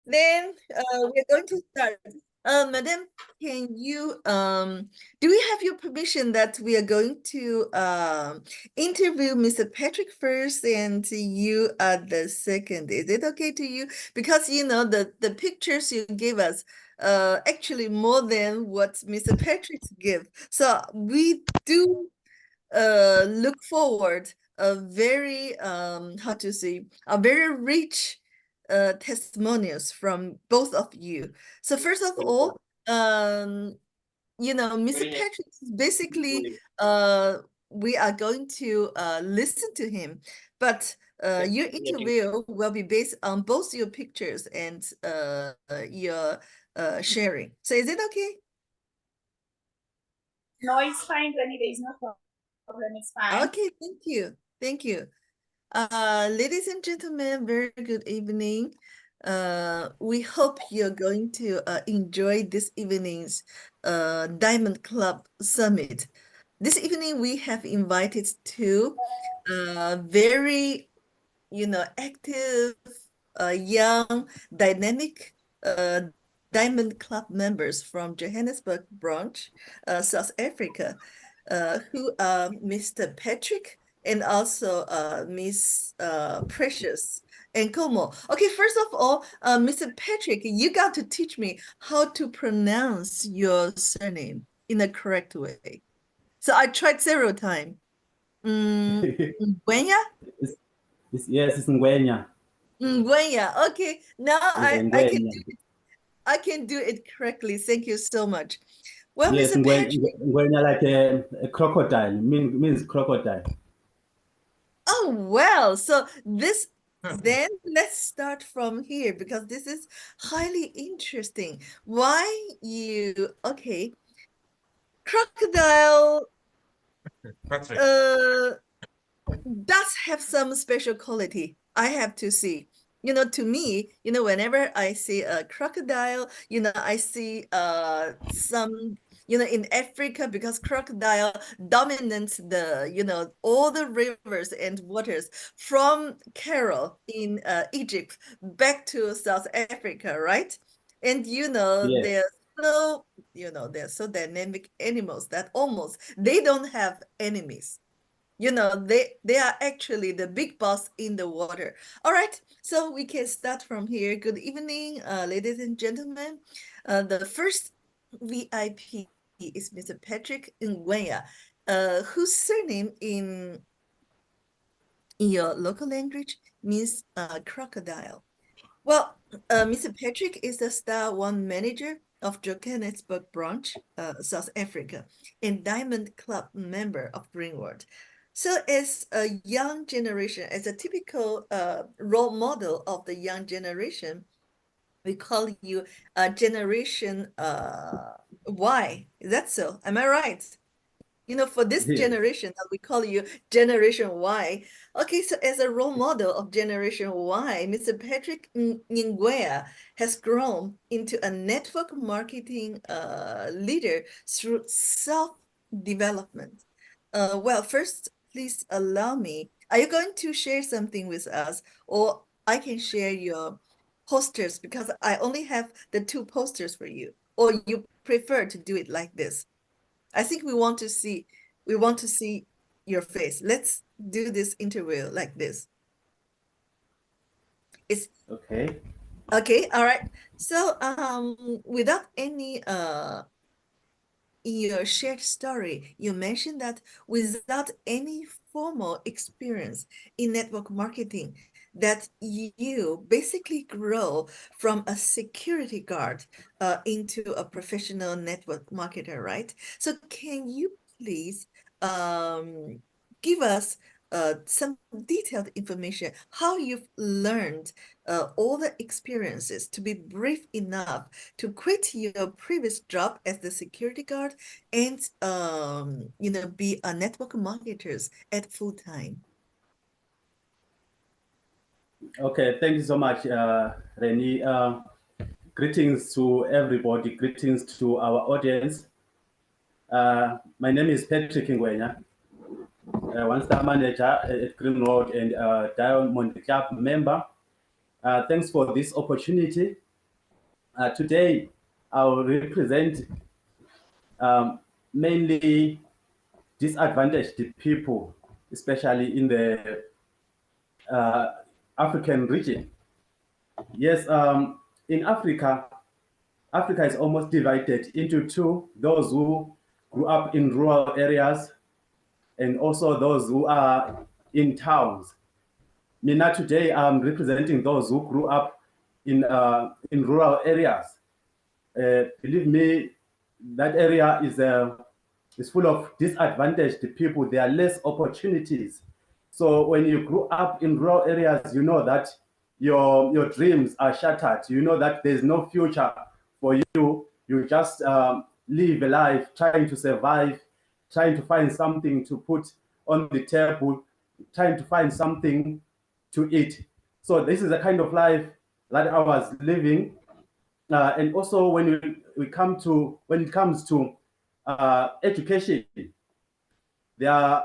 Then we're going to start. Madam, can you do we have your permission that we are going to interview Mr. Patrick first and you are the second? Is it okay to you? Because you know the pictures you give us actually more than what Mr. Patrick give. So we do look forward a very how to say a very rich testimonials from both of you. So first of all, you know, Mr. Patrick is basically we are going to listen to him, but your interview will be based on both your pictures and your sharing. So is it okay? No, it's fine, Granny. There is no problem. It's fine. Okay, thank you. Thank you. Ladies and gentlemen, very good evening. We hope you're going to enjoy this evening's Diamond Club Summit. This evening, we have invited two very, you know, active, young, dynamic Diamond Club members from Johannesburg branch, South Africa, who are Mr. Patrick and also Miss Precious NKOMO. Okay, first of all, Mr. Patrick, you got to teach me how to pronounce your surname in a correct way. So I tried several times. Gwenya? Yes, it's Ngwenya. Gwenya. Okay, now Ngwenya. I can do it correctly. Thank you so much. Well, Yes, Mr. Patrick. Ngwenya like a crocodile, means crocodile. Oh, well, so this, then let's start from here because this is highly interesting. Why you, okay, crocodile Patrick. Does have some special quality, I have to see. You know, to me, you know, whenever I see a crocodile, you know, I see some, you know, in Africa, because crocodile dominates the, you know, all the rivers and waters from Cairo in Egypt back to South Africa, right? And you know, Yes. they're so dynamic animals that almost they don't have enemies. You know, they are actually the big boss in the water. All right, so we can start from here. Good evening, ladies and gentlemen. The first VIP is Mr. Patrick NGWENYA, whose surname in your local language means crocodile. Well, Mr. Patrick is the Star One manager of Johannesburg branch, South Africa, and Diamond Club member of Greenworld. So as a young generation, as a typical role model of the young generation, we call you Generation Y. Is that so? Am I right? You know, for this Yes. generation, we call you Generation Y. Okay, so as a role model of Generation Y, Mr. Patrick NGWENYA has grown into a network marketing leader through self-development. Well, first, please allow me. Are you going to share something with us, or I can share your posters because I only have the two posters for you, or you prefer to do it like this? I think we want to see your face. Let's do this interview like this. It's Okay. okay, all right. So without any in your shared story, you mentioned that without any formal experience in network marketing, that you basically grow from a security guard into a professional network marketer, right? So can you please give us some detailed information how you've learned all the experiences to be brief enough to quit your previous job as the security guard and you know, be a network marketers at full time. Okay, thank you so much, Reni. Greetings to everybody. Greetings to our audience. My name is Patrick NGWENYA, one-star manager at Greenworld and Diamond Club member. Thanks for this opportunity. Today, I will represent mainly disadvantaged people, especially in the African region. Yes, in Africa, Africa is almost divided into two: those who grew up in rural areas and also those who are in towns. Me now today, I'm representing those who grew up in rural areas. Believe me, that area is full of disadvantaged people. There are less opportunities. So when you grew up in rural areas, you know that your dreams are shattered. You know that there's no future for you. You just live a life trying to survive, trying to find something to put on the table, trying to find something to eat. So this is the kind of life that I was living. And also we come to when it comes to education, there are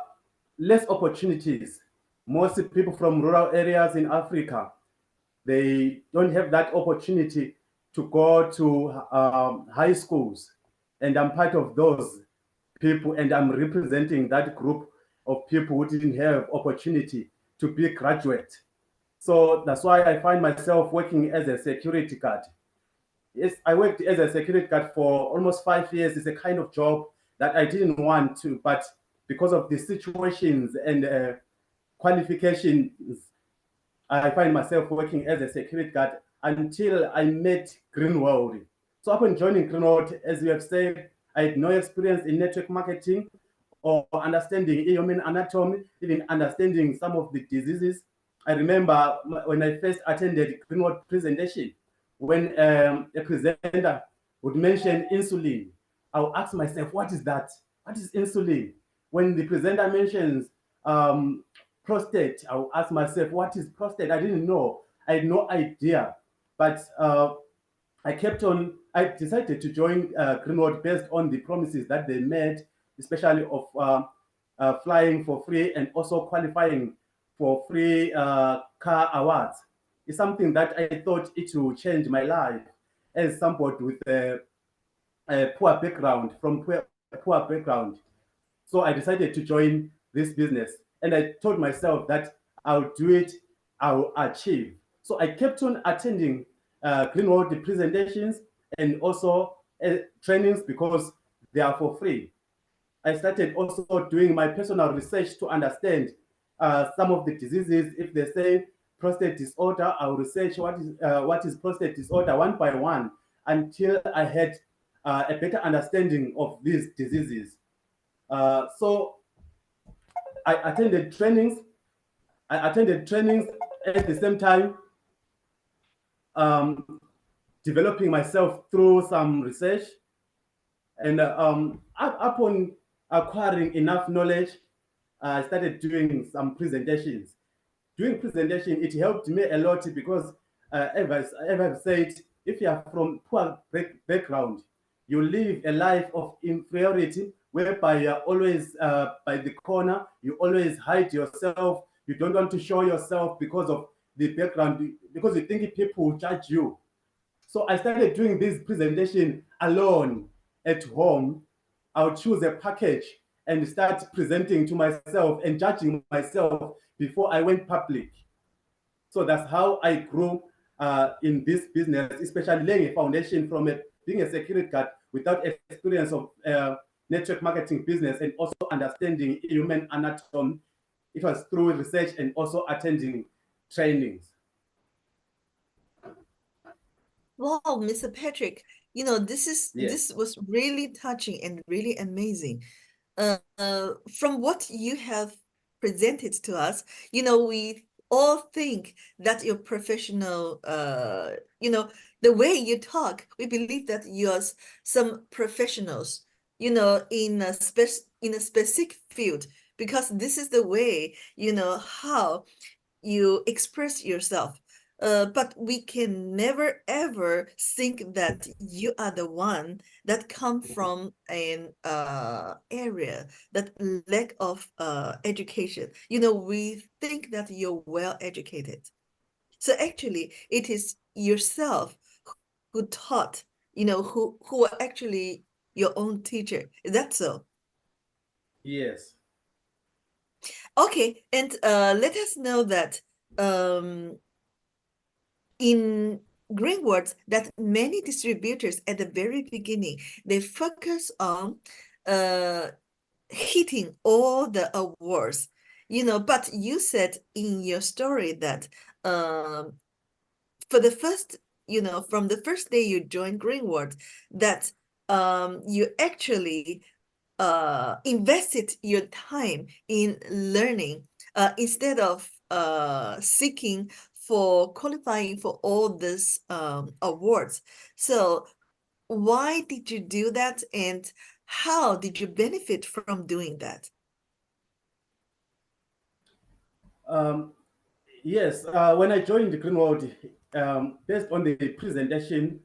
less opportunities. Most people from rural areas in Africa, they don't have that opportunity to go to high schools. And I'm part of those people, and I'm representing that group of people who didn't have opportunity to be graduate. So that's why I find myself working as a security guard. Yes, I worked as a security guard for almost 5 years. It's a kind of job that I didn't want to, but because of the situations and qualifications, I find myself working as a security guard until I met Greenworld. So upon joining Greenworld, as you have said, I had no experience in network marketing or understanding human anatomy, even understanding some of the diseases. I remember when I first attended Greenworld presentation, when a presenter would mention insulin, I'll ask myself, what is that? What is insulin? When the presenter mentions prostate, I'll ask myself, what is prostate? I didn't know. I had no idea. But I decided to join Greenworld based on the promises that they made, especially of flying for free and also qualifying for free car awards. It's something that I thought it will change my life as somebody with a poor background, from poor background. So I decided to join this business. And I told myself that I'll do it, I'll achieve. So I kept on attending Greenworld presentations and also trainings because they are for free. I started also doing my personal research to understand some of the diseases. If they say prostate disorder, I'll research what is prostate disorder one by one until I had a better understanding of these diseases. So I attended trainings. I attended trainings at the same time, developing myself through some research. And upon acquiring enough knowledge, I started doing some presentations. Doing presentation, it helped me a lot because, as I've said, if you are from poor background, you live a life of inferiority, whereby you're always by the corner, you always hide yourself, you don't want to show yourself because of the background, because you think people will judge you. So I started doing this presentation alone at home. I'll choose a package and start presenting to myself and judging myself before I went public. So that's how I grew in this business, especially laying a foundation from being a security guard without experience of network marketing business and also understanding human anatomy. It was through research and also attending trainings. Wow, Mr. Patrick, this was really touching and really amazing. From what you have presented to us, we all think that you're professional, the way you talk, we believe that you're some professionals, in a specific field, because this is the way, how you express yourself. But we can never ever think that you are the one that come from an area that lack of education. We think that you're well educated. So actually, it is yourself who taught, who were actually your own teacher. Is that so? Yes. Okay, and let us know that in Greenworld that many distributors at the very beginning, they focus on hitting all the awards, but you said in your story that for the first, from the first day you joined Greenworld, that you actually invested your time in learning instead of seeking for qualifying for all these awards. So why did you do that, and how did you benefit from doing that? Yes, when I joined the Greenworld, based on the presentation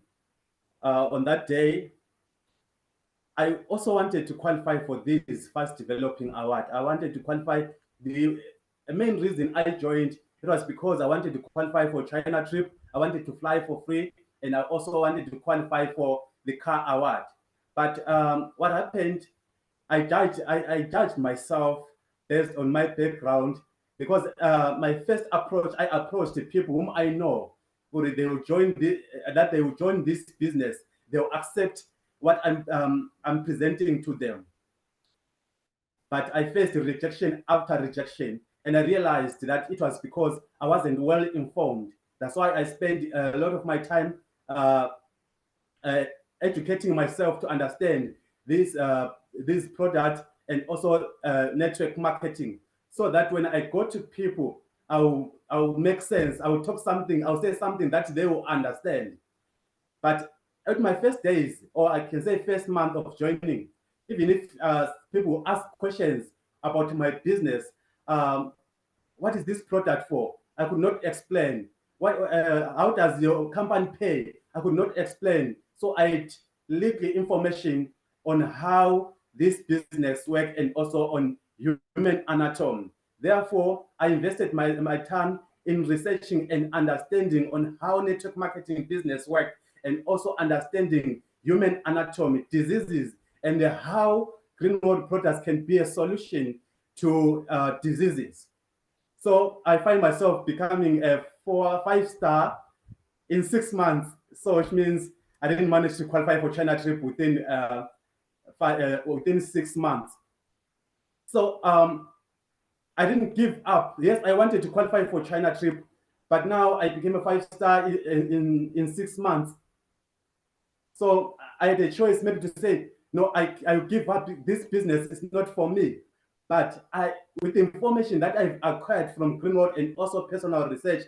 on that day, I also wanted to qualify for this fast developing award. I wanted to qualify. The main reason I joined, it was because I wanted to qualify for China trip. I wanted to fly for free, and I also wanted to qualify for the car award. But what happened, I judged myself based on my background, because my first approach, I approached the people whom I know, they will join that they will join this business. They will accept what I'm presenting to them. But I faced rejection after rejection, and I realized that it was because I wasn't well informed. That's why I spent a lot of my time uh, educating myself to understand this product, and also network marketing, so that when I go to people, I'll make sense. I'll talk something. I'll say something that they will understand. But at my first days, or I can say first month of joining, even if people ask questions about my business, what is this product for? I could not explain. How does your company pay? I could not explain. So I leaked the information on how this business works, and also on human anatomy. Therefore, I invested my time in researching and understanding on how network marketing business work, and also understanding human anatomy, diseases, and how Greenworld products can be a solution to diseases. So I find myself becoming a 4 or 5 star in 6 months. So which means I didn't manage to qualify for China trip within 6 months. So I didn't give up. Yes, I wanted to qualify for China trip, but now I became a 5 star in 6 months. So I had a choice maybe to say, no, I give up. This business is not for me. But with the information that I've acquired from Greenworld and also personal research,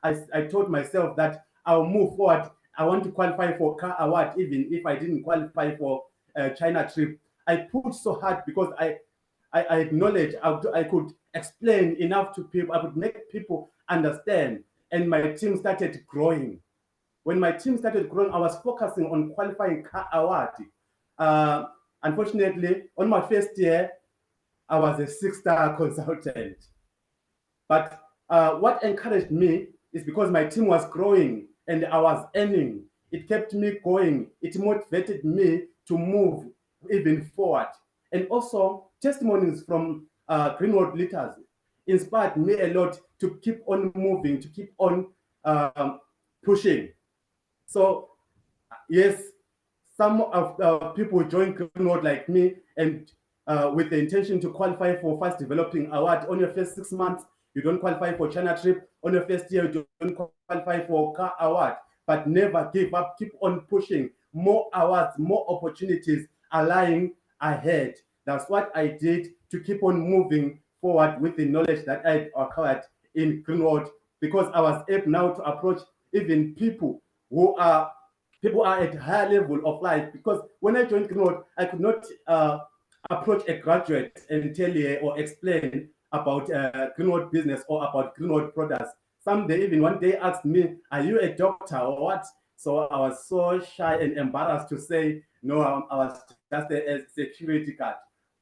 I told myself that I'll move forward. I want to qualify for car award, even if I didn't qualify for China trip. I put so hard because I acknowledge I could explain enough to people. I could make people understand, and my team started growing. When my team started growing, I was focusing on qualifying car award. Unfortunately, on my first year, I was a 6 star consultant. But what encouraged me is because my team was growing and I was earning. It kept me going. It motivated me to move even forward. And also, testimonies from Greenworld leaders inspired me a lot to keep on moving, to keep on pushing. So, yes, some of the people join Greenworld like me, and with the intention to qualify for fast developing award. On your first 6 months, you don't qualify for China trip. On your first year, you don't qualify for car award. But never give up. Keep on pushing. More awards, more opportunities are lying ahead. That's what I did to keep on moving forward with the knowledge that I acquired in Greenworld, because I was able now to approach even people are at higher level of life. Because when I joined Greenworld, I could not approach a graduate and tell you or explain about Greenworld business or about Greenworld products. Some day, even one day, asked me, "Are you a doctor or what?" So I was so shy and embarrassed to say, "No, I was just a security guard."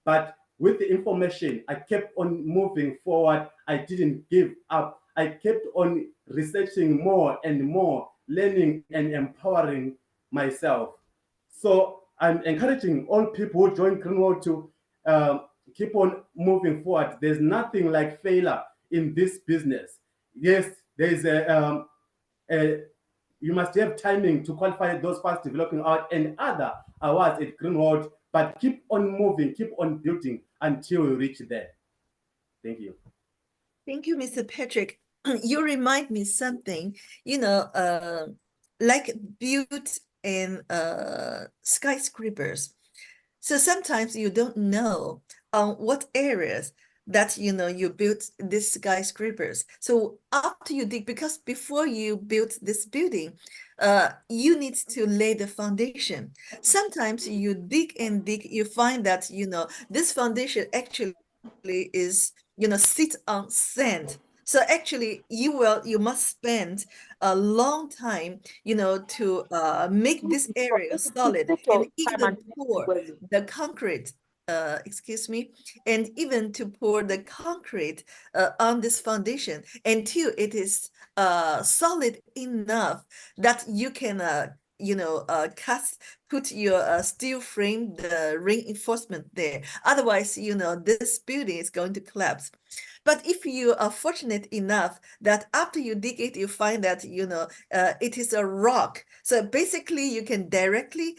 But with the information, I kept on moving forward. I didn't give up. I kept on researching more and more, learning and empowering myself. So I'm encouraging all people who join Greenworld to keep on moving forward. There's nothing like failure in this business. Yes, there's a you must have timing to qualify those fast developing art and other awards at Greenworld, but keep on moving, keep on building until we reach there. Thank you. Thank you, Mr. Patrick. You remind me something, like built in skyscrapers. So sometimes you don't know on what areas that you built these skyscrapers. So after you dig, because before you build this building, you need to lay the foundation. Sometimes you dig and dig, you find that this foundation actually is sit on sand. So actually you must spend a long time to make this area solid and even pour the concrete, excuse me, and even to pour the concrete on this foundation until it is solid enough that you can put your steel frame, the reinforcement there. Otherwise, this building is going to collapse. But if you are fortunate enough that after you dig it, you find that, it is a rock. So basically you can directly,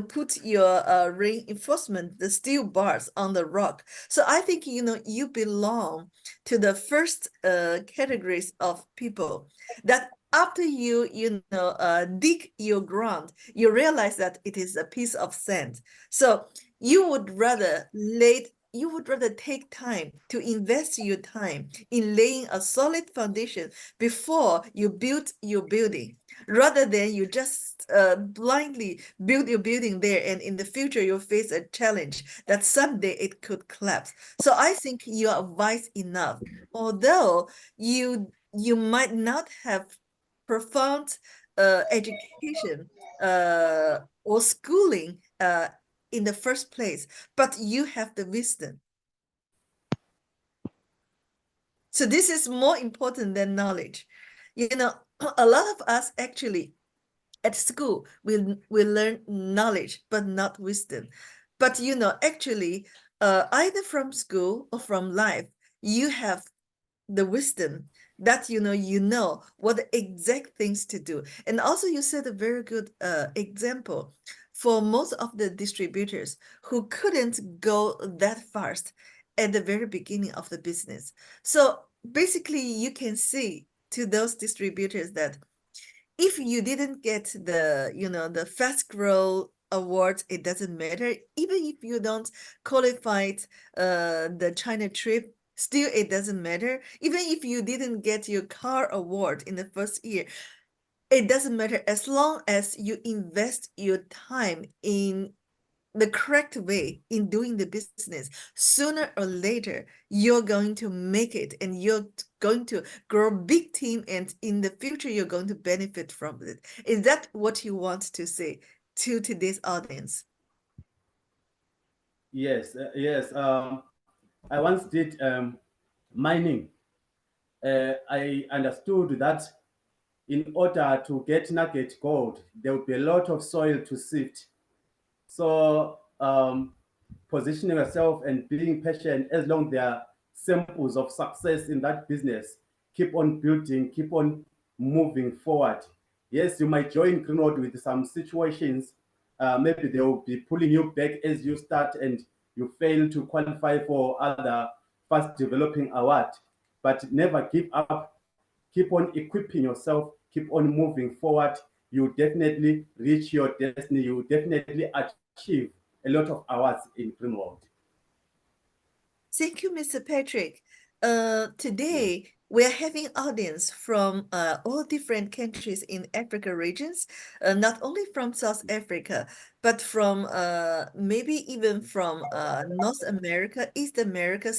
put your reinforcement, the steel bars on the rock. So I think, you belong to the first categories of people that after you dig your ground, you realize that it is a piece of sand. So you would rather take time to invest your time in laying a solid foundation before you build your building, rather than you just blindly build your building there, and in the future you'll face a challenge that someday it could collapse. So I think you are wise enough, although you might not have profound education or schooling in the first place, but you have the wisdom. So this is more important than knowledge. A lot of us actually at school we learn knowledge but not wisdom. But actually either from school or from life, you have the wisdom that you know what the exact things to do. And also you set a very good example for most of the distributors who couldn't go that fast at the very beginning of the business. So basically you can see to those distributors that if you didn't get the fast grow award, it doesn't matter. Even if you don't qualify the China trip, still it doesn't matter. Even if you didn't get your car award in the first year, it doesn't matter, as long as you invest your time in the correct way in doing the business. Sooner or later you're going to make it, and you're going to grow a big team, and in the future you're going to benefit from it. Is that what you want to say to today's audience? Yes, yes. I once did mining. I understood that in order to get nugget gold, there would be a lot of soil to sift. So positioning yourself and being patient, as long as there are samples of success in that business, keep on building, keep on moving forward. Yes, you might join Greenwood with some situations. Maybe they will be pulling you back as you start and you fail to qualify for other fast developing award. But never give up. Keep on equipping yourself. Keep on moving forward. You definitely reach your destiny. You definitely achieve a lot of awards in Greenworld. Thank you, Mr. Patrick. Today, we're having audience from all different countries in Africa regions, not only from South Africa, but from maybe even from North America, East America,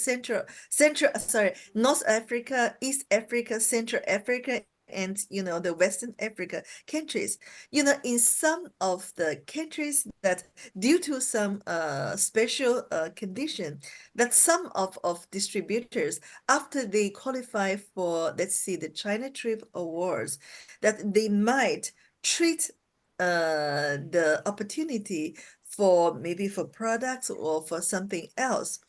North Africa, East Africa, Central Africa, and the Western Africa countries. In some of the countries that due to some special condition, that some of distributors, after they qualify for, let's see, the China Trip Awards, that they might treat the opportunity for maybe for products or for something else.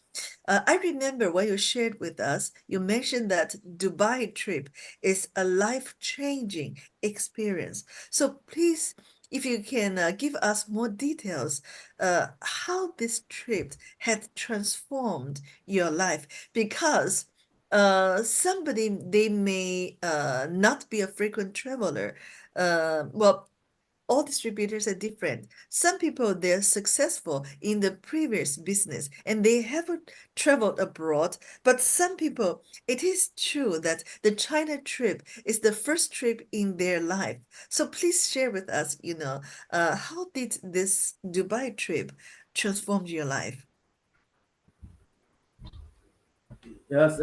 I remember when you shared with us, you mentioned that Dubai trip is a life-changing experience. So please, if you can give us more details, how this trip had transformed your life, because somebody, they may not be a frequent traveler. Well, all distributors are different. Some people, they're successful in the previous business and they haven't traveled abroad. But some people, it is true that the China trip is the first trip in their life. So please share with us, how did this Dubai trip transform your life? Yes,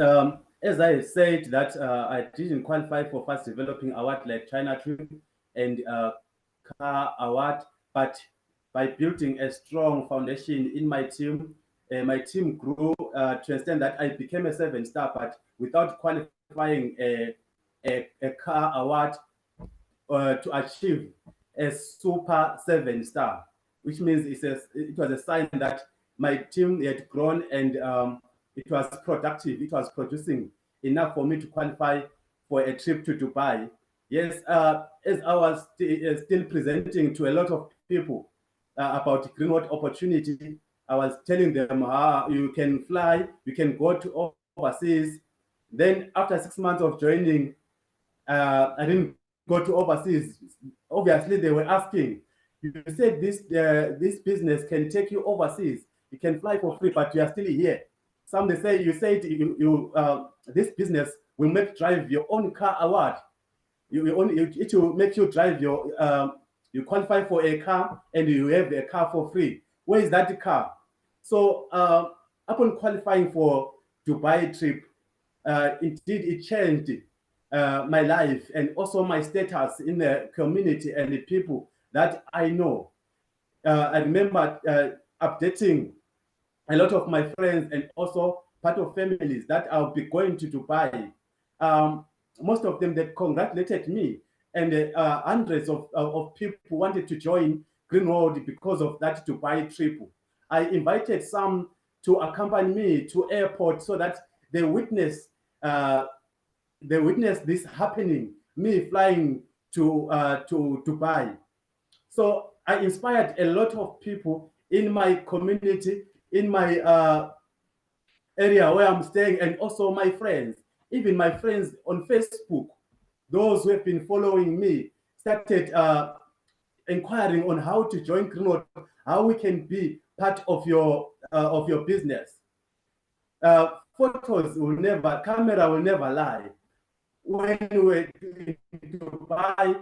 as I said that I didn't qualify for fast developing award like China trip and car award, but by building a strong foundation in my team grew to extend that I became a 7-star, but without qualifying a car award to achieve a super 7-star, which means it was a sign that my team had grown and it was productive. It was producing enough for me to qualify for a trip to Dubai. Yes, as I was still presenting to a lot of people about Greenworld opportunity, I was telling them how you can fly, you can go to overseas. Then after 6 months of joining, I didn't go to overseas. Obviously, they were asking, you said this business can take you overseas. You can fly for free, but you are still here. Some they say you said this business will make drive your own car award. It will make you drive you qualify for a car and you have a car for free. Where is that car? So upon qualifying for Dubai trip, indeed it changed my life and also my status in the community and the people that I know. I remember updating a lot of my friends and also part of families that I'll be going to Dubai. Most of them, they congratulated me, and hundreds of people wanted to join Greenworld because of that Dubai trip. I invited some to accompany me to airport so that they witness this happening, me flying to Dubai. So I inspired a lot of people in my community, in my area where I'm staying, and also my friends, even my friends on Facebook. Those who have been following me started inquiring on how to join Greenwood, how we can be part of your business. Photos will never, camera will never lie. When we were to buy,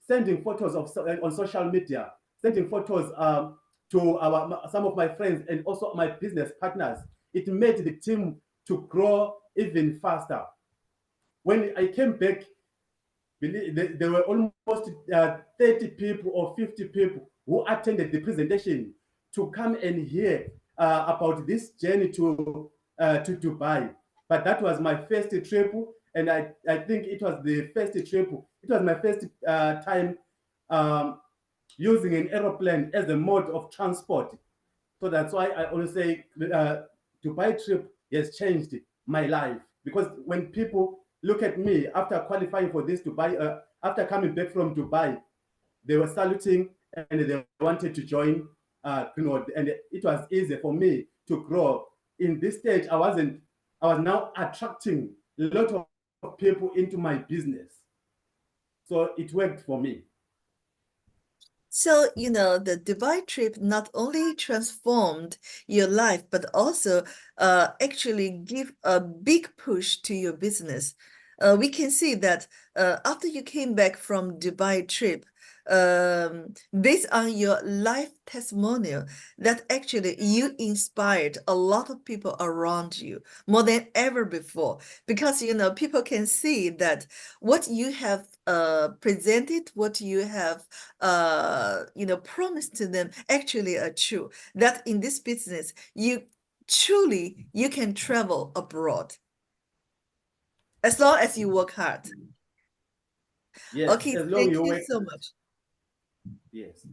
sending photos on social media, sending photos to some of my friends and also my business partners, it made the team to grow even faster. When I came back, there were almost 30 people or 50 people who attended the presentation to come and hear about this journey to Dubai. But that was my first trip, and I think it was the first trip. It was my first time using an aeroplane as a mode of transport. So that's why I always say Dubai trip has changed my life, because when people look at me after qualifying for this Dubai, after coming back from Dubai, they were saluting and they wanted to join Greenwood, and it was easy for me to grow. In this stage, I was now attracting a lot of people into my business. So it worked for me. So, the Dubai trip not only transformed your life, but also actually give a big push to your business. We can see that after you came back from Dubai trip, based on your life testimonial, that actually you inspired a lot of people around you more than ever before, because people can see that what you have presented, what you have promised to them actually are true, that in this business you can travel abroad as long as you work hard. Yes, Okay, as long thank you you work. so much. Yes.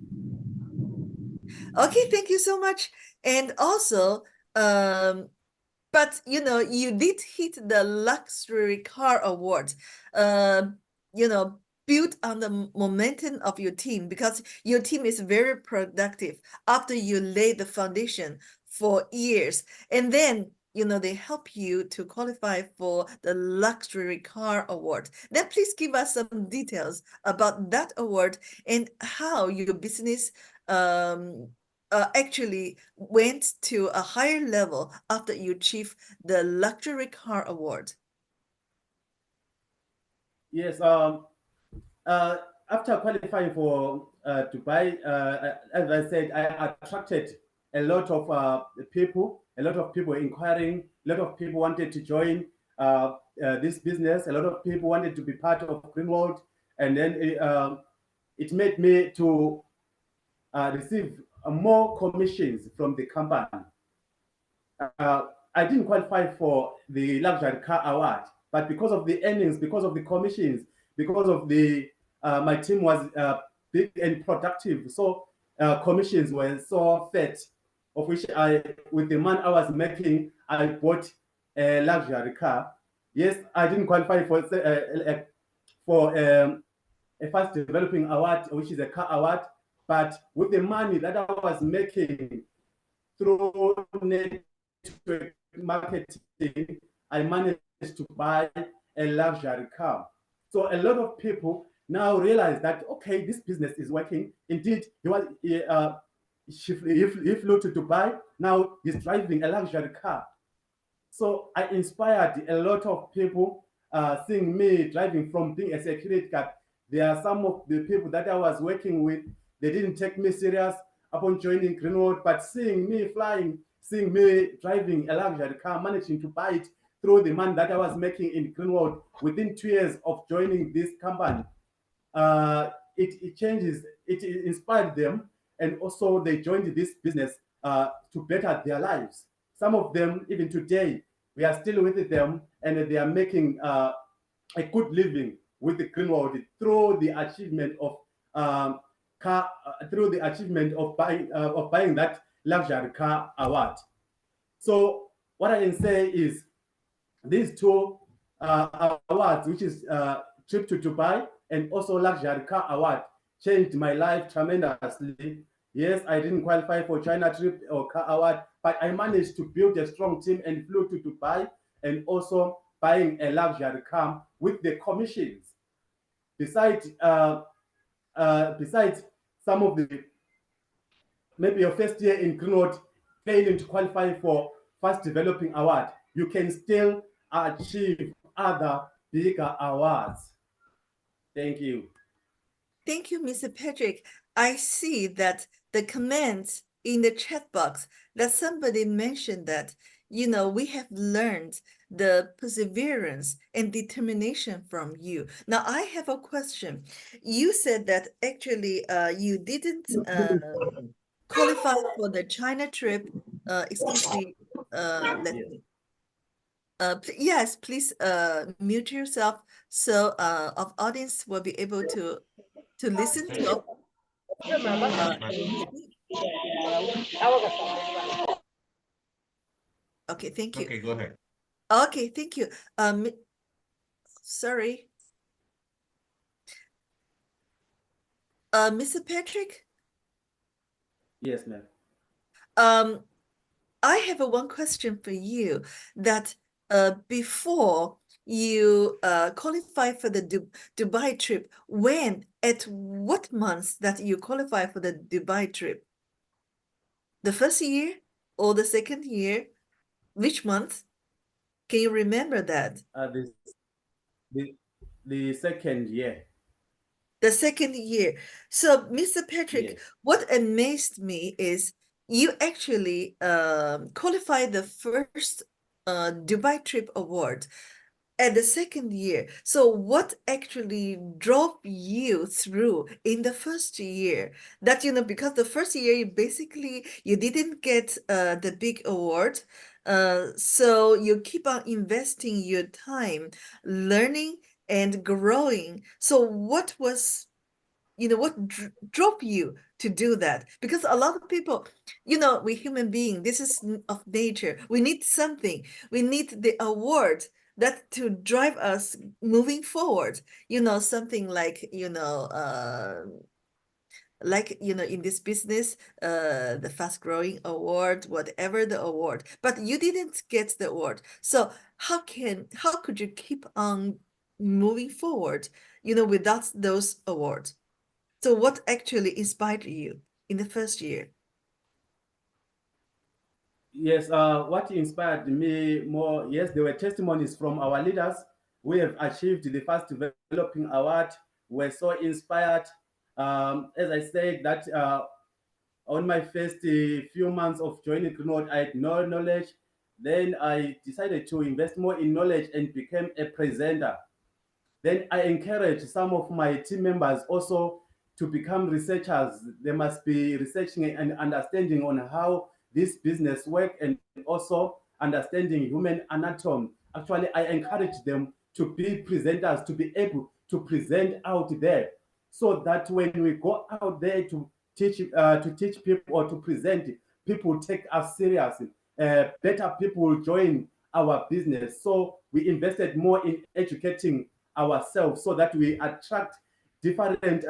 Okay, thank you so much. And also, but you did hit the luxury car award. Uh, you know, built on the momentum of your team because your team is very productive after you lay the foundation for years. And then, they help you to qualify for the luxury car award. Then please give us some details about that award and how your business actually went to a higher level after you achieved the luxury car award. Yes. Uh, After qualifying for Dubai, as I said, I attracted a lot of people. A lot of people inquiring. A lot of people wanted to join this business. A lot of people wanted to be part of Greenworld, and then it made me to receive more commissions from the company. I didn't qualify for the luxury car award, but because of the earnings, because of the commissions, because of the my team was big and productive, so commissions were so fat, of which with the money I was making, I bought a luxury car. Yes, I didn't qualify for a fast developing award, which is a car award, but with the money that I was making through network marketing, I managed to buy a luxury car. So a lot of people now realize that, okay, this business is working. Indeed, he flew to Dubai. Now he's driving a luxury car. So I inspired a lot of people seeing me driving from being a security guard. There are some of the people that I was working with, they didn't take me serious upon joining Greenwood, but seeing me flying, seeing me driving a luxury car, managing to buy it through the money that I was making in Greenwood within 2 years of joining this company, it changes, it inspired them, and also they joined this business to better their lives. Some of them, even today, we are still with them, and they are making a good living with the Greenworld through the achievement of through the achievement of buying that luxury car award. So what I can say is these two awards, which is trip to Dubai and also luxury car award, changed my life tremendously. Yes, I didn't qualify for China trip or car award, but I managed to build a strong team and flew to Dubai and also buying a luxury car with the commissions. Besides some of the, maybe your first year in Greenwood failing to qualify for fast developing award, you can still achieve other bigger awards. Thank you. Thank you, Mr. Patrick. I see that the comments in the chat box that somebody mentioned that, we have learned the perseverance and determination from you. Now, I have a question. You said that actually you didn't qualify for the China trip. Excuse me. Let Yes. me. Yes, please mute yourself so our audience will be able to listen Okay. to Patrick. you speak. Okay, thank you. Okay, go ahead. Okay, thank you. Sorry. Mr. Patrick, Yes, ma'am. um, I have one question for you that before you qualify for the Dubai trip, at what months that you qualify for the Dubai trip? The first year or the second year? Which month? Can you remember that? The, the second year. The second year. So, Mr. Patrick, Yes. what amazed me is you actually qualified the first Dubai Trip Award at the second year. So what actually drove you through in the first year? That, because the first year you didn't get the big award. So you keep on investing your time, learning and growing. So what was what drove you to do that? Because a lot of people, we human beings, this is of nature. We need something. We need the award that to drive us moving forward. Something like in this business, the fast growing award, whatever the award, but you didn't get the award. So how could you keep on moving forward without those awards? So what actually inspired you in the first year? Yes, what inspired me more, yes, there were testimonies from our leaders. We have achieved the first developing award. We're so inspired. As I said, that on my first few months of joining Greenworld, I had no knowledge. Then I decided to invest more in knowledge and became a presenter. Then I encourage some of my team members also to become researchers. They must be researching and understanding on how this business work and also understanding human anatomy. Actually, I encourage them to be presenters, to be able to present out there, so that when we go out there to teach people or to present, people take us seriously. Better people join our business. So we invested more in educating ourselves so that we attract different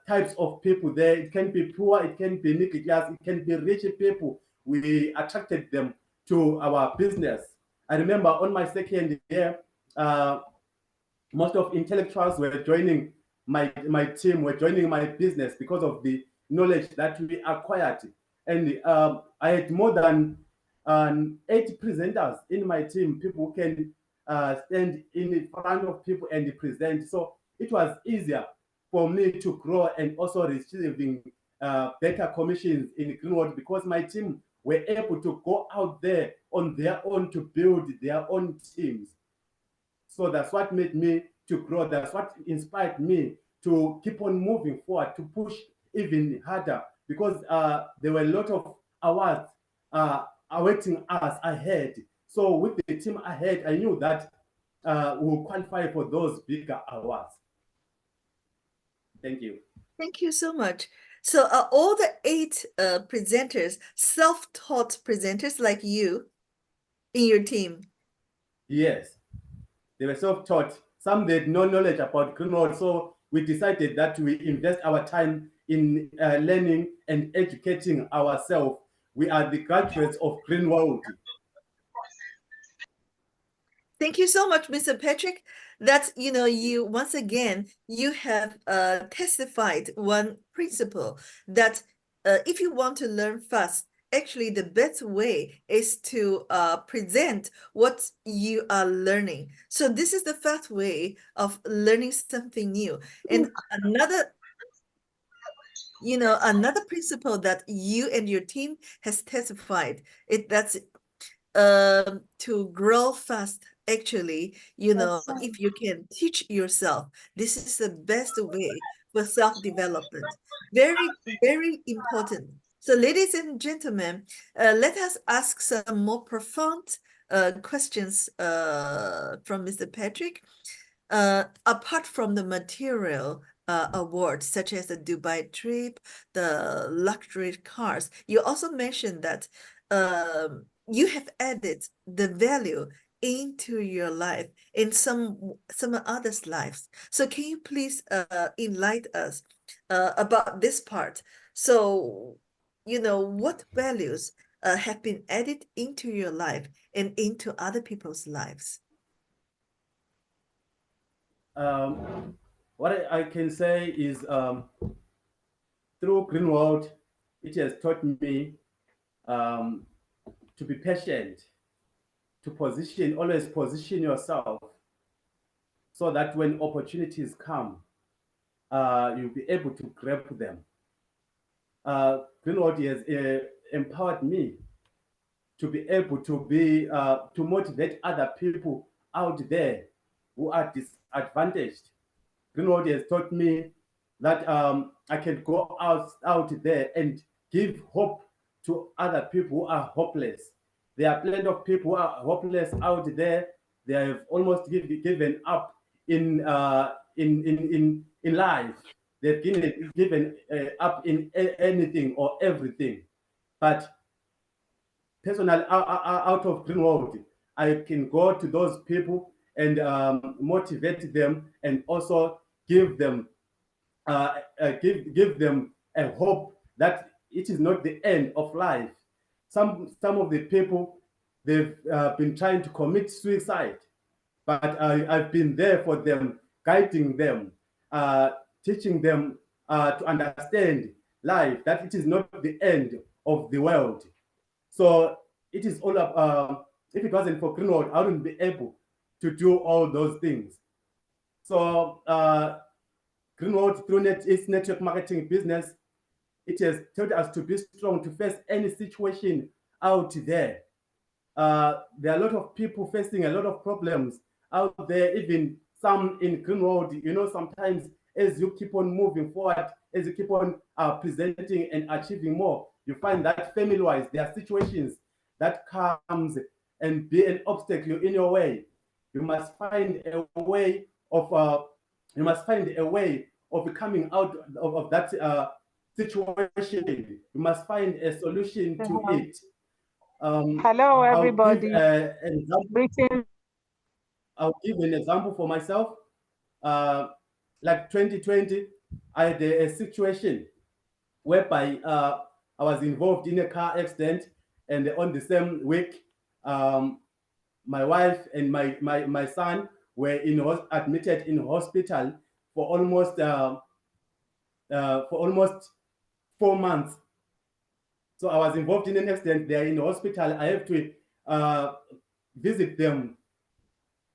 types of people there. It can be poor, it can be middle class, it can be rich people. We attracted them to our business. I remember on my second year, most of intellectuals were joining my team, were joining my business because of the knowledge that we acquired. And I had more than 8 presenters in my team, people who can stand in front of people and present. So it was easier for me to grow and also receiving better commissions in Greenworld because my team were able to go out there on their own to build their own teams. So that's what made me to grow. That's what inspired me to keep on moving forward, to push even harder, because there were a lot of awards awaiting us ahead. So with the team ahead, I knew that we'll qualify for those bigger awards. Thank you. Thank you so much. So are all the 8 presenters self-taught presenters like you in your team? Yes, they were self-taught. Some they had no knowledge about Greenworld, so we decided that we invest our time in learning and educating ourselves. We are the graduates of Greenworld. Thank you so much, Mr. Patrick. That you once again you have testified one principle that if you want to learn fast, actually the best way is to present what you are learning. So this is the fast way of learning something new. And another principle that you and your team has testified that's to grow fast. Actually, if you can teach yourself, this is the best way for self-development. Very, very important. So ladies and gentlemen, let us ask some more profound questions from Mr. Patrick. Apart from the material awards, such as the Dubai trip, the luxury cars, you also mentioned that you have added the value into your life in some others' lives. So can you please enlighten us about this part? So, what values have been added into your life and into other people's lives? What I can say is through Greenworld, it has taught me to be patient, to always position yourself so that when opportunities come, you'll be able to grab them. Greenworld has empowered me to be able to motivate other people out there who are disadvantaged. Greenworld has taught me that I can go out there and give hope to other people who are hopeless. There are plenty of people who are hopeless out there. They have almost given up in life. they've given up in anything or everything. But personally, out of Greenworld, I can go to those people and motivate them, and also give them give them a hope that it is not the end of life. Some of the people, they've been trying to commit suicide, but I've been there for them, guiding them, teaching them to understand life, that it is not the end of the world. So it is all up. If it wasn't for Greenworld, I wouldn't be able to do all those things. So Greenworld, through its network marketing business, it has taught us to be strong to face any situation out there. There are a lot of people facing a lot of problems out there, even some in Greenworld. You know, sometimes as you keep on moving forward, as you keep on presenting and achieving more, you find that family-wise, there are situations that comes and be an obstacle in your way. You must find a way of coming out of that situation. You must find a solution to it. Hello, everybody. I'll give an example for myself. Like 2020, I had a situation whereby I was involved in a car accident, and on the same week, my wife and my son were admitted in hospital for almost 4 months. So I was involved in an accident. They are in the hospital. I have to visit them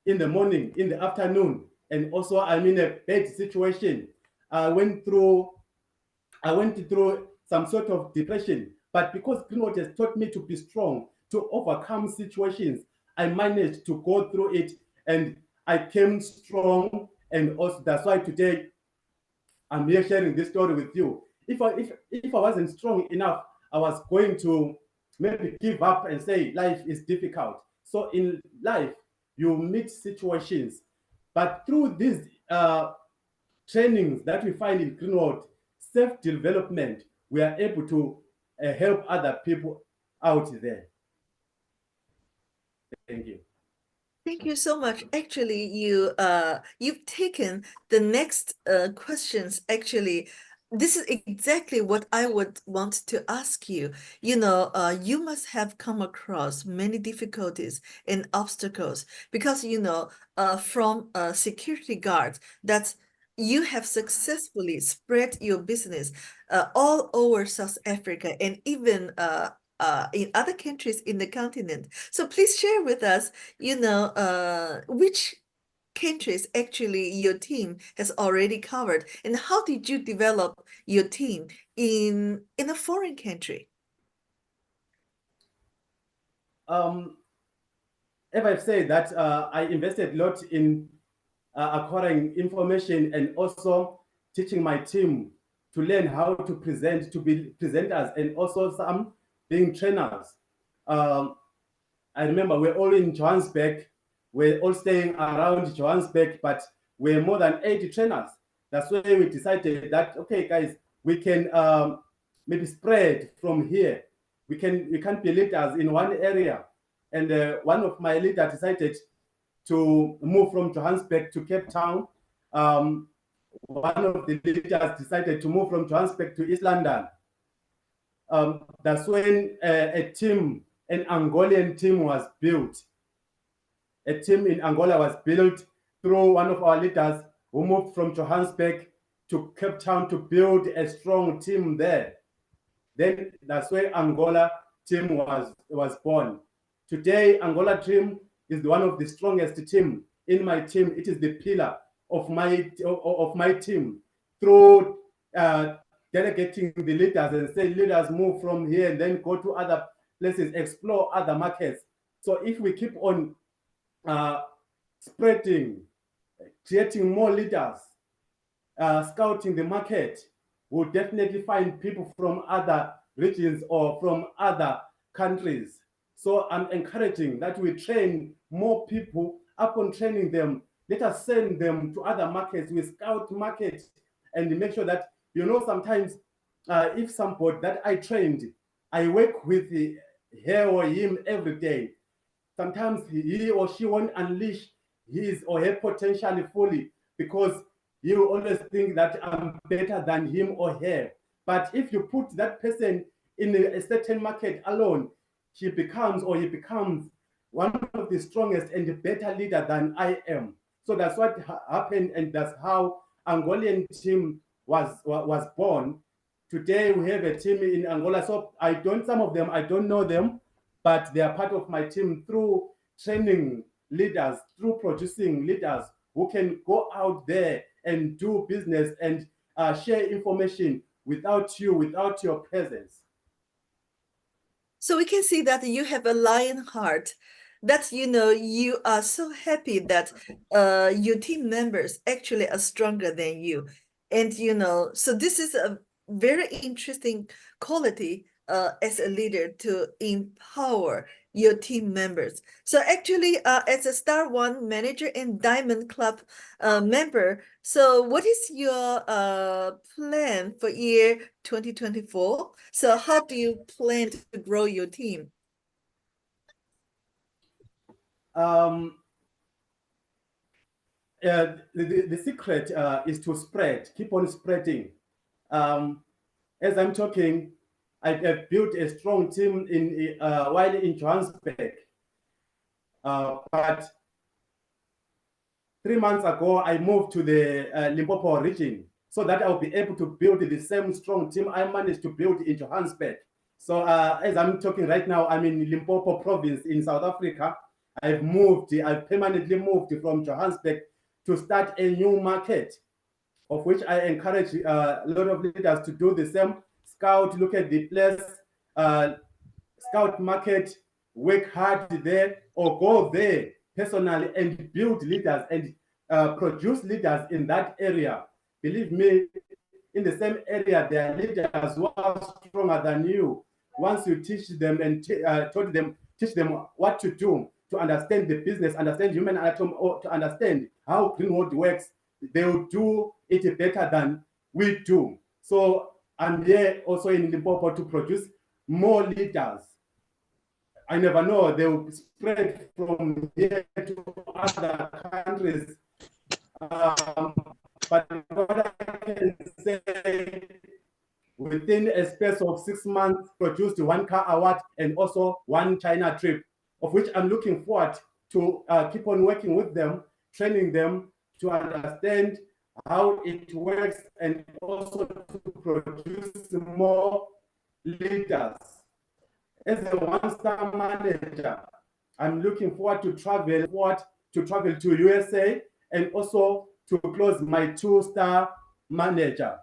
in the morning, in the afternoon, and also I'm in a bad situation. I went through some sort of depression, but because Greenworld has taught me to be strong, to overcome situations, I managed to go through it, and I came strong. And also that's why today I'm here sharing this story with you. If I wasn't strong enough, I was going to maybe give up and say life is difficult. So in life, you meet situations, but through these trainings that we find in Greenworld, self-development, we are able to help other people out there. Thank you. Thank you so much. Actually, you've taken the next questions. Actually, this is exactly what I would want to ask you. You know, you must have come across many difficulties and obstacles because, you know, from security guards, that you have successfully spread your business all over South Africa and even in other countries in the continent. So please share with us, you know, which countries actually your team has already covered, and how did you develop your team in a foreign country? If I say that I invested a lot in acquiring information and also teaching my team to learn how to present, to be presenters, and also some being trainers. I remember we're all in Johannesburg. We're all staying around Johannesburg, but we're more than 80 trainers. That's why we decided that, okay, guys, we can maybe spread from here. We can't be leaders in one area. And one of my leaders decided to move from Johannesburg to Cape Town. One of the leaders decided to move from Johannesburg to East London. That's when a team, an Angolan team was built. A team in Angola was built through one of our leaders who moved from Johannesburg to Cape Town to build a strong team there. Then that's where Angola team was born. Today, Angola team is one of the strongest team in my team. It is the pillar of my team. Through delegating the leaders and say leaders move from here and then go to other places, explore other markets. So if we keep on spreading, creating more leaders, scouting the market, we'll definitely find people from other regions or from other countries. So I'm encouraging that we train more people. Upon training them, let us send them to other markets. We scout markets and make sure that, you know, sometimes if somebody that I trained, I work with her or him every day. Sometimes he or she won't unleash his or her potential fully because he will always think that I'm better than him or her. But if you put that person in a certain market alone, she becomes or he becomes one of the strongest and the better leader than I am. So that's what happened, and that's how Angolan team was born. Today we have a team in Angola. So some of them I don't know them, but they are part of my team through training leaders, through producing leaders who can go out there and do business and share information without your presence. So we can see that you have a lion heart, that you are so happy that your team members actually are stronger than you. And so this is a very interesting quality as a leader, to empower your team members. So actually, as a Star One manager and Diamond Club member, so what is your plan for year 2024? So how do you plan to grow your team? The secret is to spread, keep on spreading. As I'm talking, I've built a strong team while in Johannesburg. But 3 months ago, I moved to the Limpopo region so that I'll be able to build the same strong team I managed to build in Johannesburg. So as I'm talking right now, I'm in Limpopo province in South Africa. I've permanently moved from Johannesburg to start a new market, of which I encourage a lot of leaders to do the same. Scout, look at the place, scout market, work hard there, or go there personally and build leaders and produce leaders in that area. Believe me, in the same area, there are leaders who are stronger than you. Once you teach them and teach them what to do, to understand the business, understand human anatomy, or to understand how Greenworld works, they will do it better than we do. So I'm here also in Limpopo to produce more leaders. I never know, they will spread from here to other countries. But what I can say, within a space of 6 months, produced 1 car award and also 1 China trip, of which I'm looking forward to keep on working with them, training them to understand how it works and also to produce more leaders. As a one-star manager, I'm looking forward to travel to USA and also to close my 2-star manager.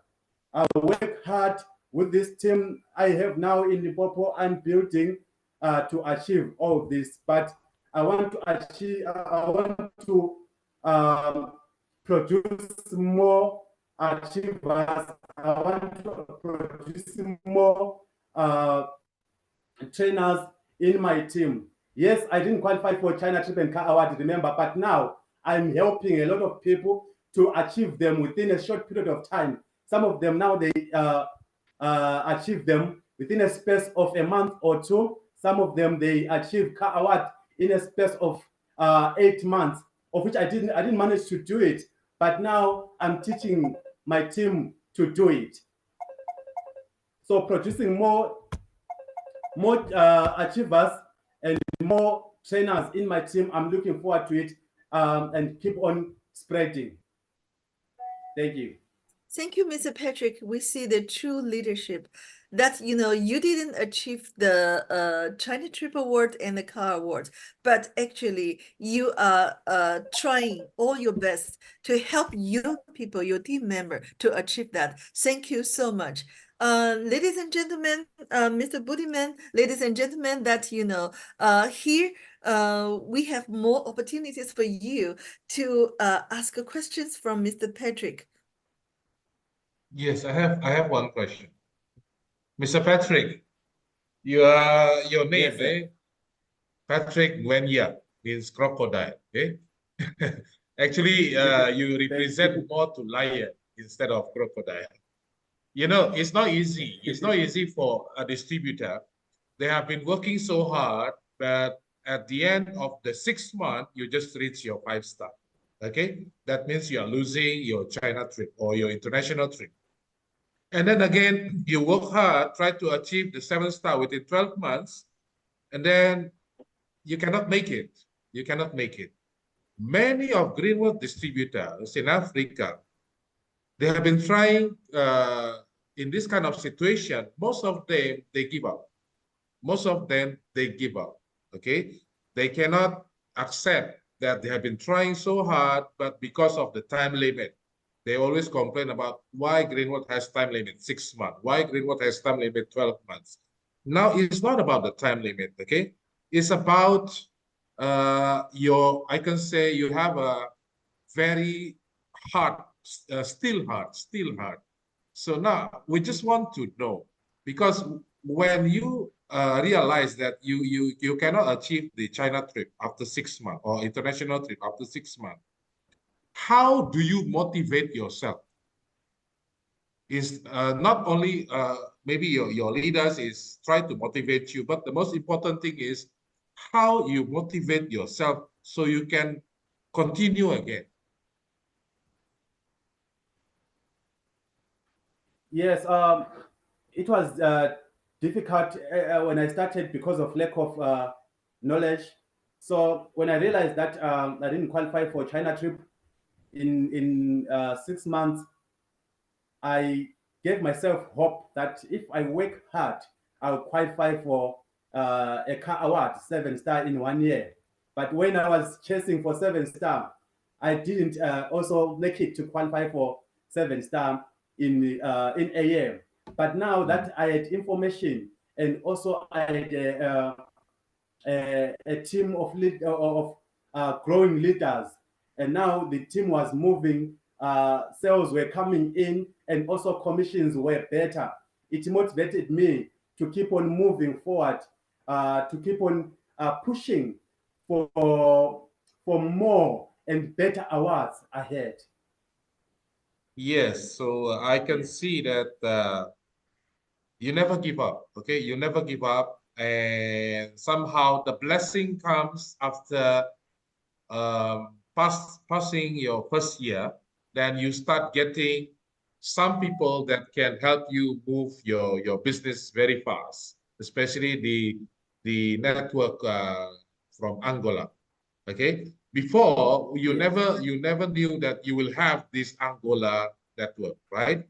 I'll work hard with this team I have now in Limpopo. I'm building to achieve all this, but I want to produce more achievers. I want to produce more trainers in my team. Yes, I didn't qualify for China Trip and Car Award, remember, but now I'm helping a lot of people to achieve them within a short period of time. Some of them now, they achieve them within a space of a month or 2. Some of them, they achieve Car Award in a space of 8 months, of which I didn't manage to do it. But now I'm teaching my team to do it. So producing more achievers and more trainers in my team. I'm looking forward to it and keep on spreading. Thank you. Thank you, Mr. Patrick. We see the true leadership that, you didn't achieve the China Trip Award and the Car Award, but actually you are trying all your best to help your people, your team member, to achieve that. Thank you so much. Ladies and gentlemen, Mr. Budiman, ladies and gentlemen, that, here we have more opportunities for you to ask questions from Mr. Patrick. Yes, I have one question. Mr. Patrick, your name, Yes, eh? Patrick NGWENYA means crocodile, okay? Actually, you represent more to lion. instead of crocodile. You know, it's not easy. It's not easy for a distributor. They have been working so hard, but at the end of the 6th month, you just reach your 5-star. Okay, that means you are losing your China trip or your international trip. And then again, you work hard, try to achieve the 7-star within 12 months, and then you cannot make it. You cannot make it. Many of Greenworld distributors in Africa, they have been trying in this kind of situation. Most of them, they give up. Most of them, they give up, okay? They cannot accept that they have been trying so hard, but because of the time limit, they always complain about why Greenworld has time limit 6 months, why Greenworld has time limit 12 months. Now, it's not about the time limit, okay? It's about I can say you have a very hard, still hard. So now we just want to know, because when you realize that you cannot achieve the China trip after 6 months or international trip after 6 months, how do you motivate yourself? Is not only maybe your leaders is try to motivate you, but the most important thing is how you motivate yourself so you can continue again. Yes, it was difficult when I started because of lack of knowledge. So when I realized that I didn't qualify for China trip in 6 months, I gave myself hope that if I work hard, I'll qualify for a car award, 7-star in 1 year. But when I was chasing for 7-star, I didn't also make it to qualify for 7-star in a year. But now that I had information, and also I had a team of growing leaders, and now the team was moving, sales were coming in, and also commissions were better. It motivated me to keep on moving forward, to keep on pushing for more and better awards ahead. Yes, so I can see that you never give up, okay? You never give up, and somehow the blessing comes after passing your first year. Then you start getting some people that can help you move your business very fast, especially the network from Angola. Okay, before you never knew that you will have this Angola network, right?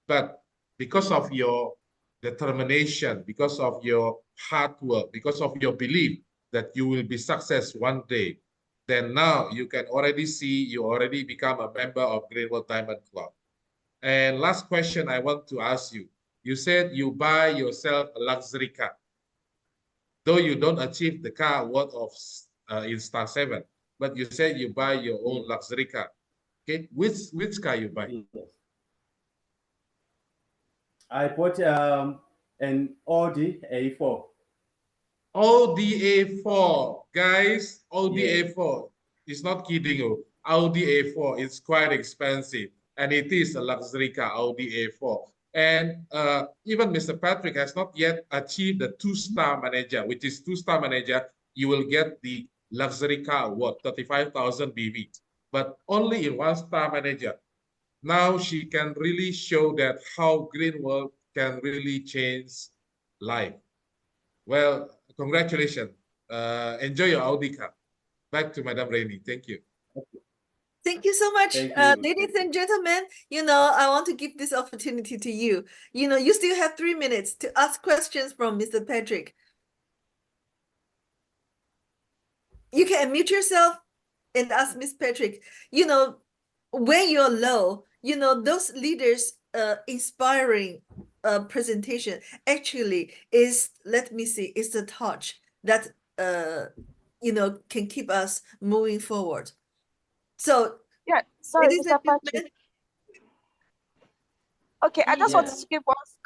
But because of your determination, because of your hard work, because of your belief that you will be success one day, then now you can already see you already become a member of Greenworld Diamond Club. And last question I want to ask you. You said you buy yourself a luxury car. Though you don't achieve the car worth of in Star 7, but you said you buy your own luxury car. Okay, which car you buy? Yes. I bought an Audi A4. Audi A4, guys. Audi A4. It's not kidding you. Audi A4 is quite expensive, and it is a luxury car, Audi A4. And even Mr. Patrick has not yet achieved the 2-star manager, which is 2-star manager. You will get the luxury car award, 35,000 BV, but only in 1-star manager. Now she can really show that how Greenworld can really change life. Well, congratulations. Enjoy your Audi car. Back to Madam Rainey. Thank you. Thank you so much, Thank you. ladies and gentlemen. I want to give this opportunity to you. You still have 3 minutes to ask questions from Mr. Patrick. You can unmute yourself and ask Miss Patrick. When you're low, those leaders inspiring presentation actually is, let me see, is the touch that can keep us moving forward. So yeah, sorry, ladies and Mr. Patrick. gentlemen, Okay, I just wanted to give us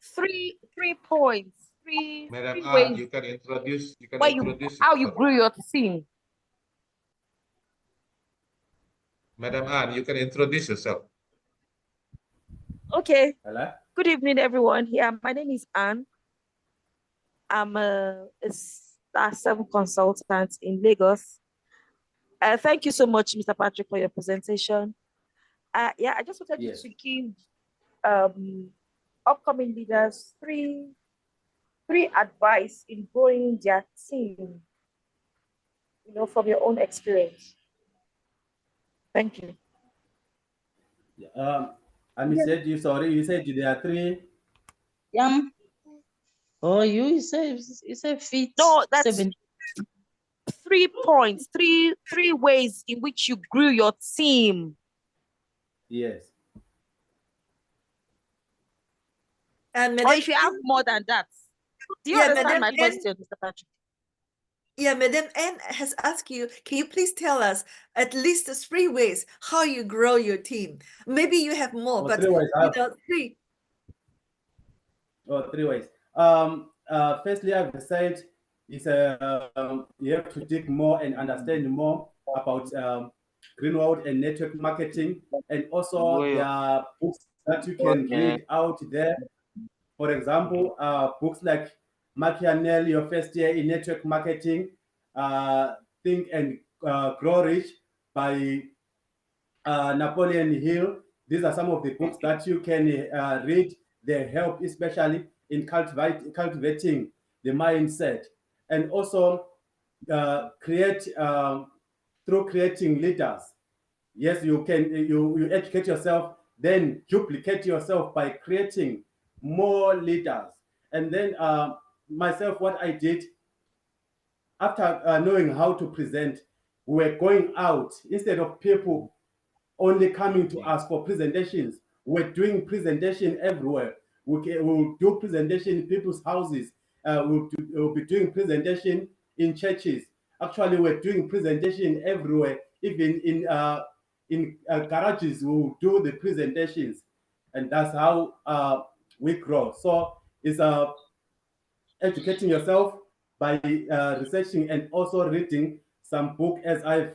three points, three Madam ways Ann, you can introduce. how you grew your team. Madam Ann, you can introduce yourself. Okay. Hello? Good evening, everyone. Yeah, my name is Anne. I'm a Star 7 consultant in Lagos. Thank you so much, Mr. Patrick, for your presentation. Yeah, I just wanted you Yes. to give um, upcoming leaders three advice in growing their team, from your own experience. Thank you. And you said you said there are three. Oh, you say feet No, that's 7. 3 points, three ways in which you grew your team. Yes. And Or Madam if you have more than that. Do you yeah, understand Madam my N, question, Mr. Patrick? yeah, Madam N has asked you, can you please tell us at least 3 ways how you grow your team? Maybe you have more, Or but 3 ways. three. Or 3 ways. Firstly, I've said is you have to dig more and understand more about Greenworld and network marketing, and also there are books that you can read out there. For example, books like Machiavelli, Your First Year in Network Marketing, Think and Grow Rich by Napoleon Hill. These are some of the books that you can read. They help, especially in cultivating the mindset, and also create through creating leaders. Yes, you can. You educate yourself, then duplicate yourself by creating more leaders. And then myself, what I did after knowing how to present, we were going out instead of people only coming to us for presentations. We're doing presentation everywhere. We'll do presentation in people's houses. We'll be doing presentation in churches. Actually, we're doing presentation everywhere. Even in garages, we'll do the presentations, and that's how we grow. So it's educating yourself by researching and also reading some book as I've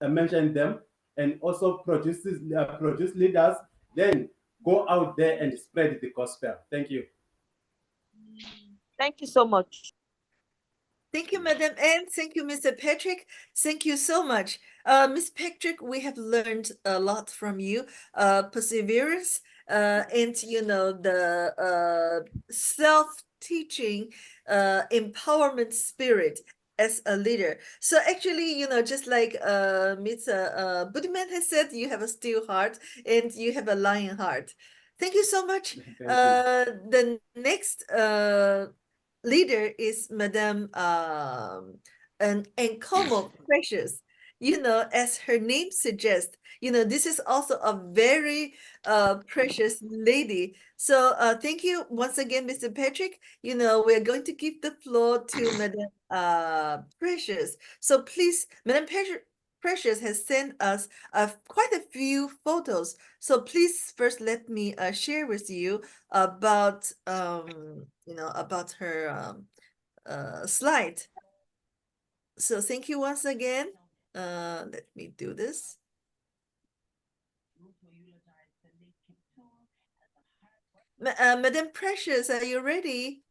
mentioned them, and also produce leaders, then go out there and spread the gospel. Thank you. Thank you so much. Thank you, Madam Anne. Thank you, Mr. Patrick. Thank you so much. Ms. Patrick, we have learned a lot from you. Perseverance, and the self-teaching, empowerment spirit as a leader. So actually, just like Mr. Budiman has said, you have a steel heart and you have a lion heart. Thank you so much. Thank you. The next leader is Madame and NKOMO Precious. As her name suggests, this is also a very precious lady. So thank you once again, Mr. Patrick. We're going to give the floor to Madame Precious. So please, Madame Precious has sent us quite a few photos. So please first let me share with you about about her slide. So thank you once again. Let me do this. Madam Precious, are you ready?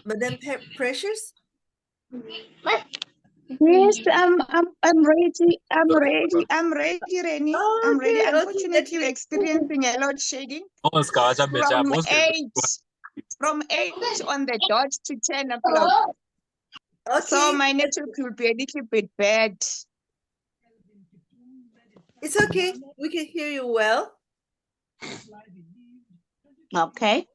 Madam Precious? Yes, I'm ready. I'm ready, Rennie. I'm ready. Okay, Unfortunately, we're okay. experiencing a load shedding from 8 on the dot to 10 o'clock. So Okay, my network will be a little bit bad. it's okay. We can hear you well. Okay.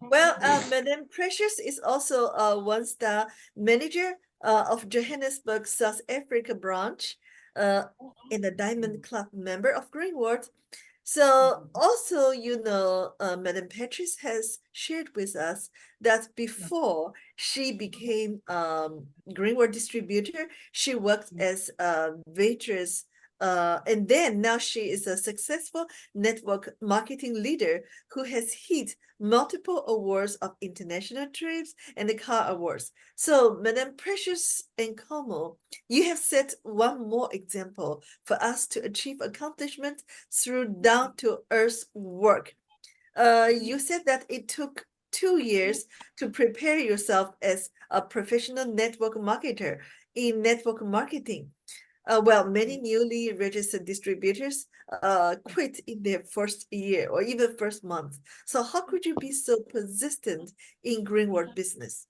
Well, Madam Precious is also a one-star manager of Johannesburg, South Africa branch, and a Diamond Club member of Greenworld. So also, Madam Patrice has shared with us that before she became Greenwood distributor, she worked as a waitress And then now she is a successful network marketing leader who has hit multiple awards of international trips and the car awards. So, Madam Precious NKOMO, you have set one more example for us to achieve accomplishment through down-to-earth work. You said that it took 2 years to prepare yourself as a professional network marketer in network marketing. Well, many newly registered distributors quit in their first year or even first month. So how could you be so persistent in Greenworld business?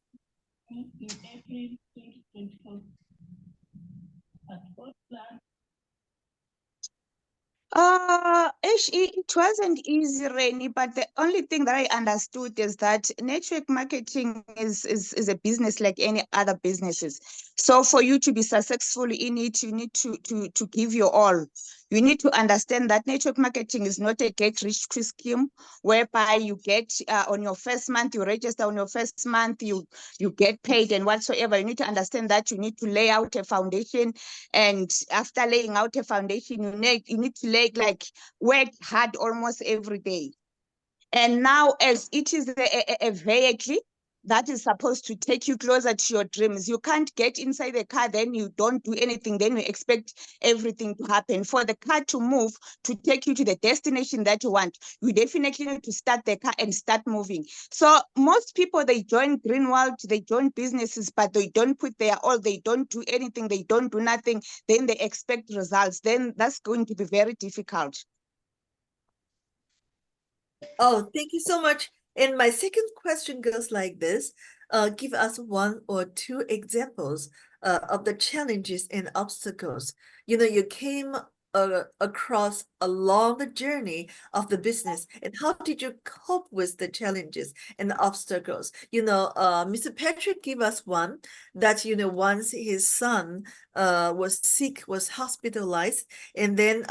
It wasn't easy, Rainy, but the only thing that I understood is that network marketing is a business like any other businesses. So for you to be successful in it, you need to give your all. You need to understand that network marketing is not a get-rich-quick scheme whereby you get on your first month, you register on your first month, you get paid and whatsoever. You need to understand that you need to lay out a foundation, and after laying out a foundation, you need to work hard almost every day. And now, as it is a vehicle that is supposed to take you closer to your dreams, you can't get inside the car, then you don't do anything, then you expect everything to happen. For the car to move, to take you to the destination that you want, you definitely need to start the car and start moving. So most people, they join Greenworld, they join businesses, but they don't put their all, they don't do anything, they don't do nothing, then they expect results. Then that's going to be very difficult. Oh, thank you so much. And my second question goes like this. Give us one or two examples of the challenges and obstacles. You came across along the journey of the business, and how did you cope with the challenges and the obstacles? Mr. Patrick gave us one that, once his son was sick, was hospitalized, and then,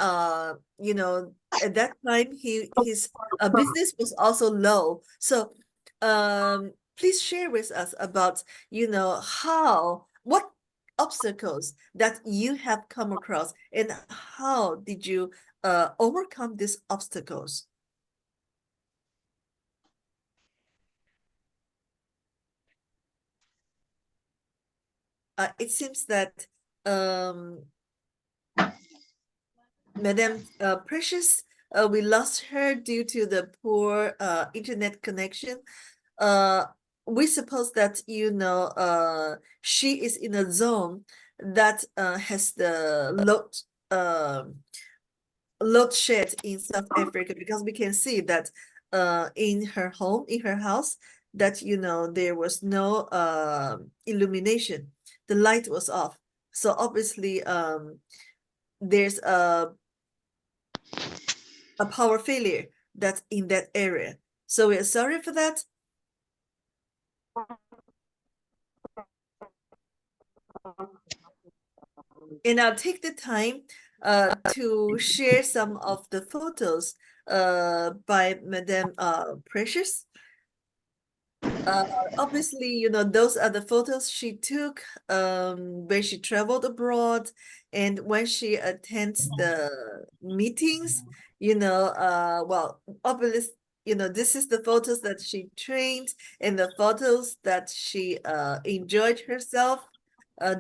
at that time, his business was also low. So, please share with us about, what obstacles that you have come across and how did you overcome these obstacles? It seems that Madam Precious, we lost her due to the poor internet connection. Uh, we suppose that, she is in a zone that has the load shed in South Africa, because we can see that in her home, in her house, that, there was no illumination. The light was off. So obviously, there's a power failure that's in that area. So we are sorry for that. And I'll take the time to share some of the photos by Madame Precious. Obviously, those are the photos she took when she traveled abroad and when she attends the meetings, well, obviously, this is the photos that she trained and the photos that she enjoyed herself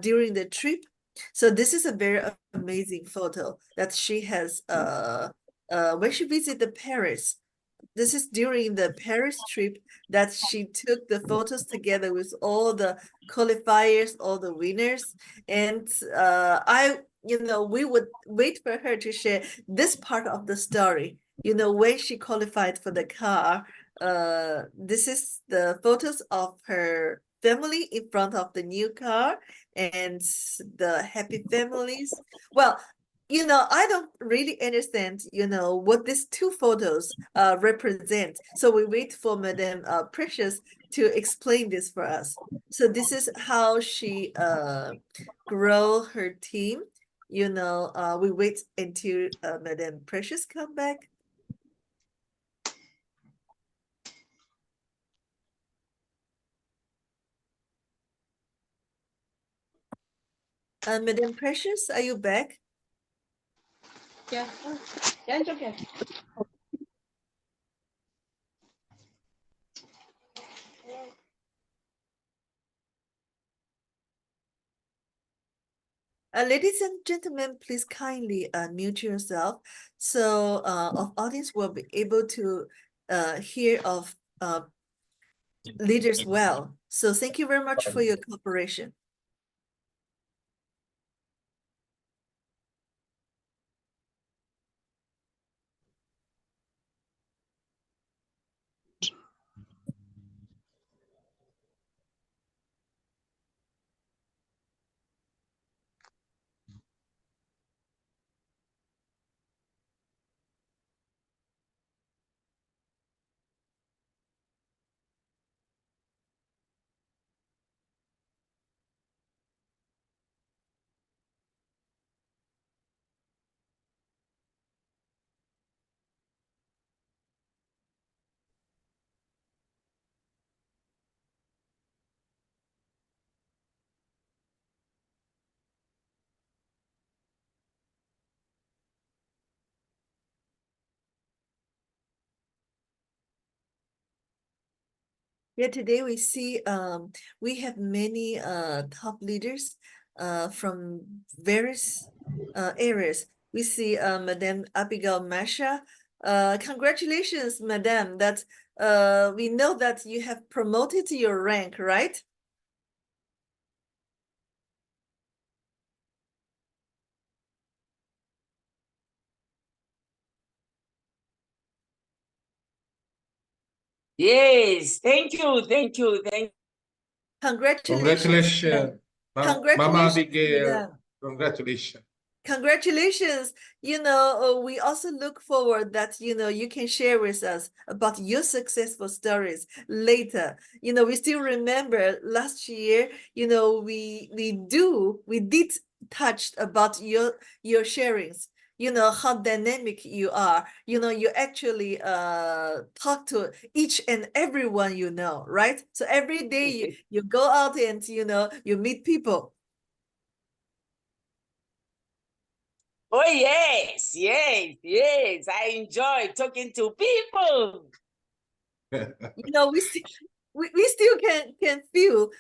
during the trip. So this is a very amazing photo that she has when she visited Paris. This is during the Paris trip that she took the photos together with all the qualifiers, all the winners. And we would wait for her to share this part of the story. When she qualified for the car, this is the photos of her family in front of the new car and the happy families. Well, I don't really understand, what these two photos represent. So we wait for Madame Precious to explain this for us. So this is how she grow her team. We wait until Madame Precious come back. Madame Precious, are you back? Yeah. Yeah, it's okay. Ladies and gentlemen, please kindly mute yourself so our audience will be able to hear of leaders well. So thank you very much for your cooperation. Yeah, today we have many top leaders from various areas. We see Madame Abigail Masha. Congratulations, Madame. That we know that you have promoted your rank, right? Yes, thank you, thank you, thank Congratulations. Congratulations, Mama Congratulations, Abigail. Madame. Congratulations. Congratulations. We also look forward that, you can share with us about your successful stories later. We still remember last year, we did touch about your sharings, how dynamic you are. You actually talk to each and everyone, right? So every day you go out and, you meet people. Oh, yes, yes, yes. I enjoy talking to people. We still can feel,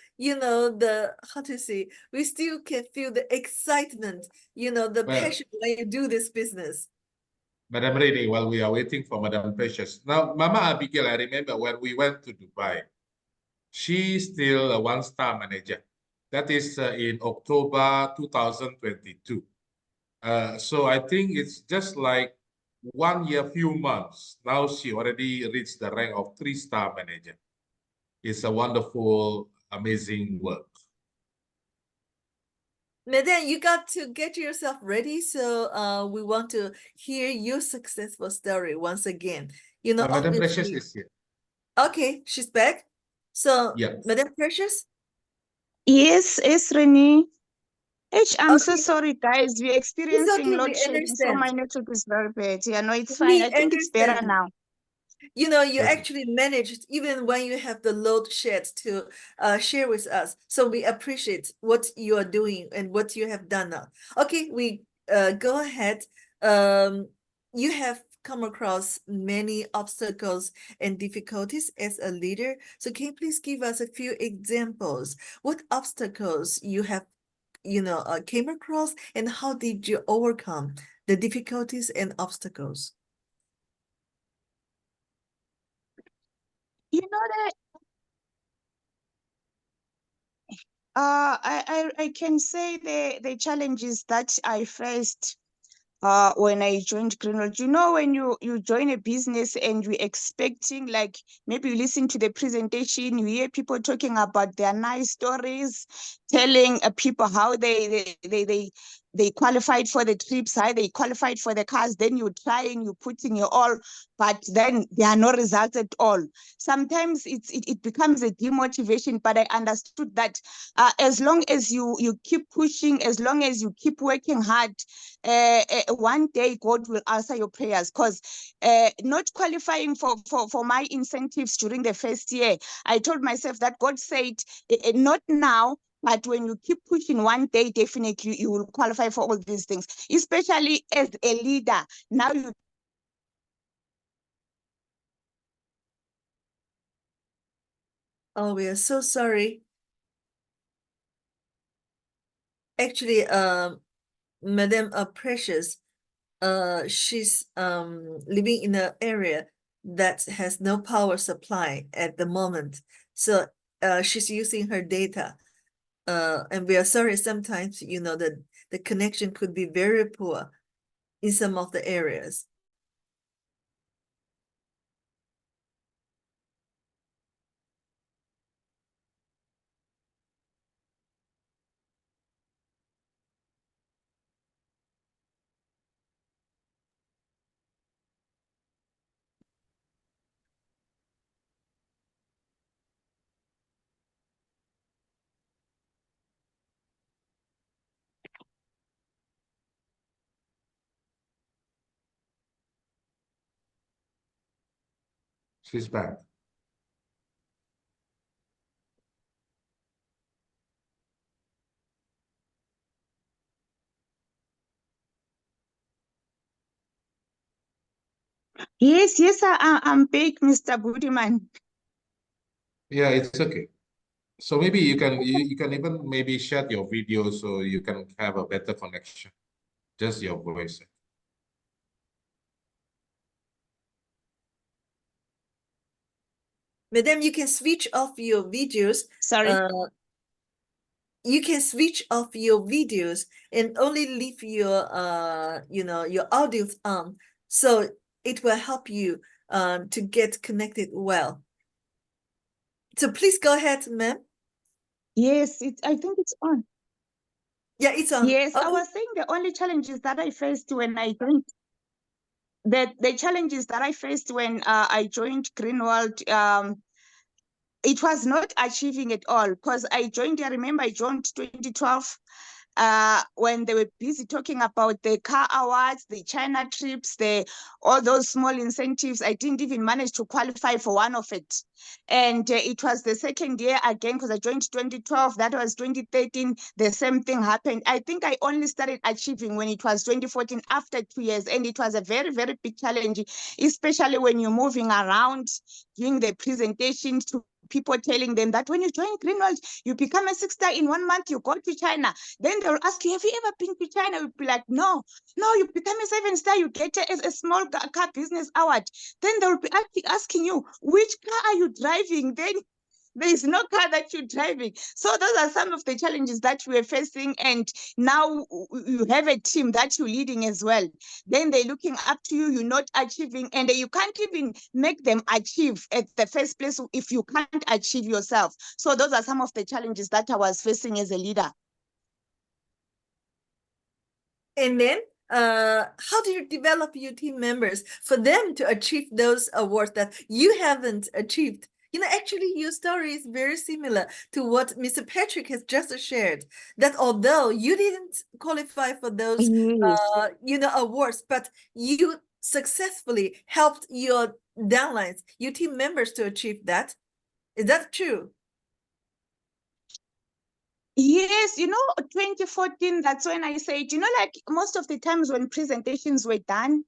how to say, we still can feel the excitement, the Well, passion when you do this business. Madam Rini, while we are waiting for Madam Precious. Now, Mama Abigail, I remember when we went to Dubai, she's still a one-star manager. That is in October 2022. So I think it's just like 1 year, few months. Now she already reached the rank of 3-star manager. It's a wonderful, amazing work. Madam, you got to get yourself ready. So we want to hear your successful story once again. Madam Precious Obviously. is here. Okay, she's back. So, Yeah. Madam Precious? Yes, Renee. I'm so Okay. sorry, guys. We're It's experiencing okay, we load shedding, so understand. my network is very bad. Yeah, no, it's fine. We I think it's better understand. now. You Okay. actually managed, even when you have the load shed, to share with us. So we appreciate what you are doing and what you have done now. Okay, we go ahead. You have come across many obstacles and difficulties as a leader. So can you please give us a few examples? What obstacles you have, came across, and how did you overcome the difficulties and obstacles? You know that I can say the challenges that I faced when I joined Greenworld. When you join a business and you're expecting, like, maybe you listen to the presentation, you hear people talking about their nice stories, telling people how they qualified for the trips, how they qualified for the cars, then you try and you put in your all, but then there are no results at all. Sometimes it becomes a demotivation, but I understood that as long as you keep pushing, as long as you keep working hard, one day God will answer your prayers. Because not qualifying for my incentives during the first year, I told myself that God said, not now, But when you keep pushing, one day, definitely you will qualify for all these things, especially as a leader. Now you. Oh, we are so sorry. Actually, Madam Precious, she's living in an area that has no power supply at the moment. So she's using her data. And we are sorry, sometimes, you know, the connection could be very poor in some of the areas. She's back. Yes, yes, I'm back, Mr. Budiman. Yeah, it's okay. So maybe you can even maybe share your video so you can have a better connection. Just your voice. Madam, you can switch off your videos. Sorry. You can switch off your videos and only leave your you know, your audio on, so it will help you to get connected well. So please go ahead, ma'am. Yes, I think it's on. Yeah, it's on. Yes, Okay. I was saying the only challenges that I faced when I joined, the challenges that I faced when I joined Greenworld, it was not achieving at all, because I remember I joined 2012 when they were busy talking about the car awards, the China trips, all those small incentives. I didn't even manage to qualify for one of it. And it was the second year again, because I joined 2012. That was 2013. The same thing happened. I think I only started achieving when it was 2014, after 2 years. And it was a very, very big challenge, especially when you're moving around, doing the presentations to people, telling them that when you join Greenworld, you become a 6-star in 1 month, you go to China. Then they'll ask you, have you ever been to China? You'll be like, no, you become a 7-star, you get a small car business award. Then they'll be asking you, which car are you driving? Then there is no car that you're driving. So those are some of the challenges that we're facing. And now you have a team that you're leading as well. Then they're looking up to you, you're not achieving, and you can't even make them achieve at the first place if you can't achieve yourself. So those are some of the challenges that I was facing as a leader. And then how do you develop your team members for them to achieve those awards that you haven't achieved? You know, actually, your story is very similar to what Mr. Patrick has just shared, that although you didn't qualify for those, you know, awards, but you successfully helped your downlines, your team members to achieve that. Is that true? Yes, 2014, that's when I said, like most of the times when presentations were done,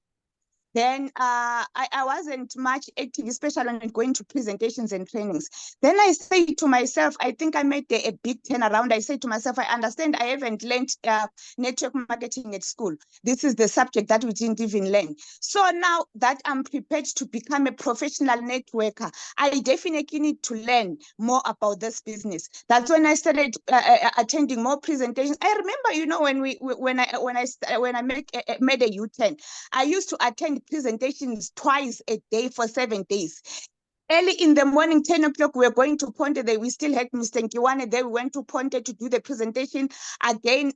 then I wasn't much active, especially when going to presentations and trainings. Then I say to myself, I think I made a big turnaround. I say to myself, I understand I haven't learned network marketing at school. This is the subject that we didn't even learn. So now that I'm prepared to become a professional networker, I definitely need to learn more about this business. That's when I started attending more presentations. I remember, when I made a U-turn, I used to attend presentations twice a day for 7 days. Early in the morning, 10 o'clock, we were going to Ponte. We still had Mr. NGWENYA there. We went to Ponte to do the presentation. Again,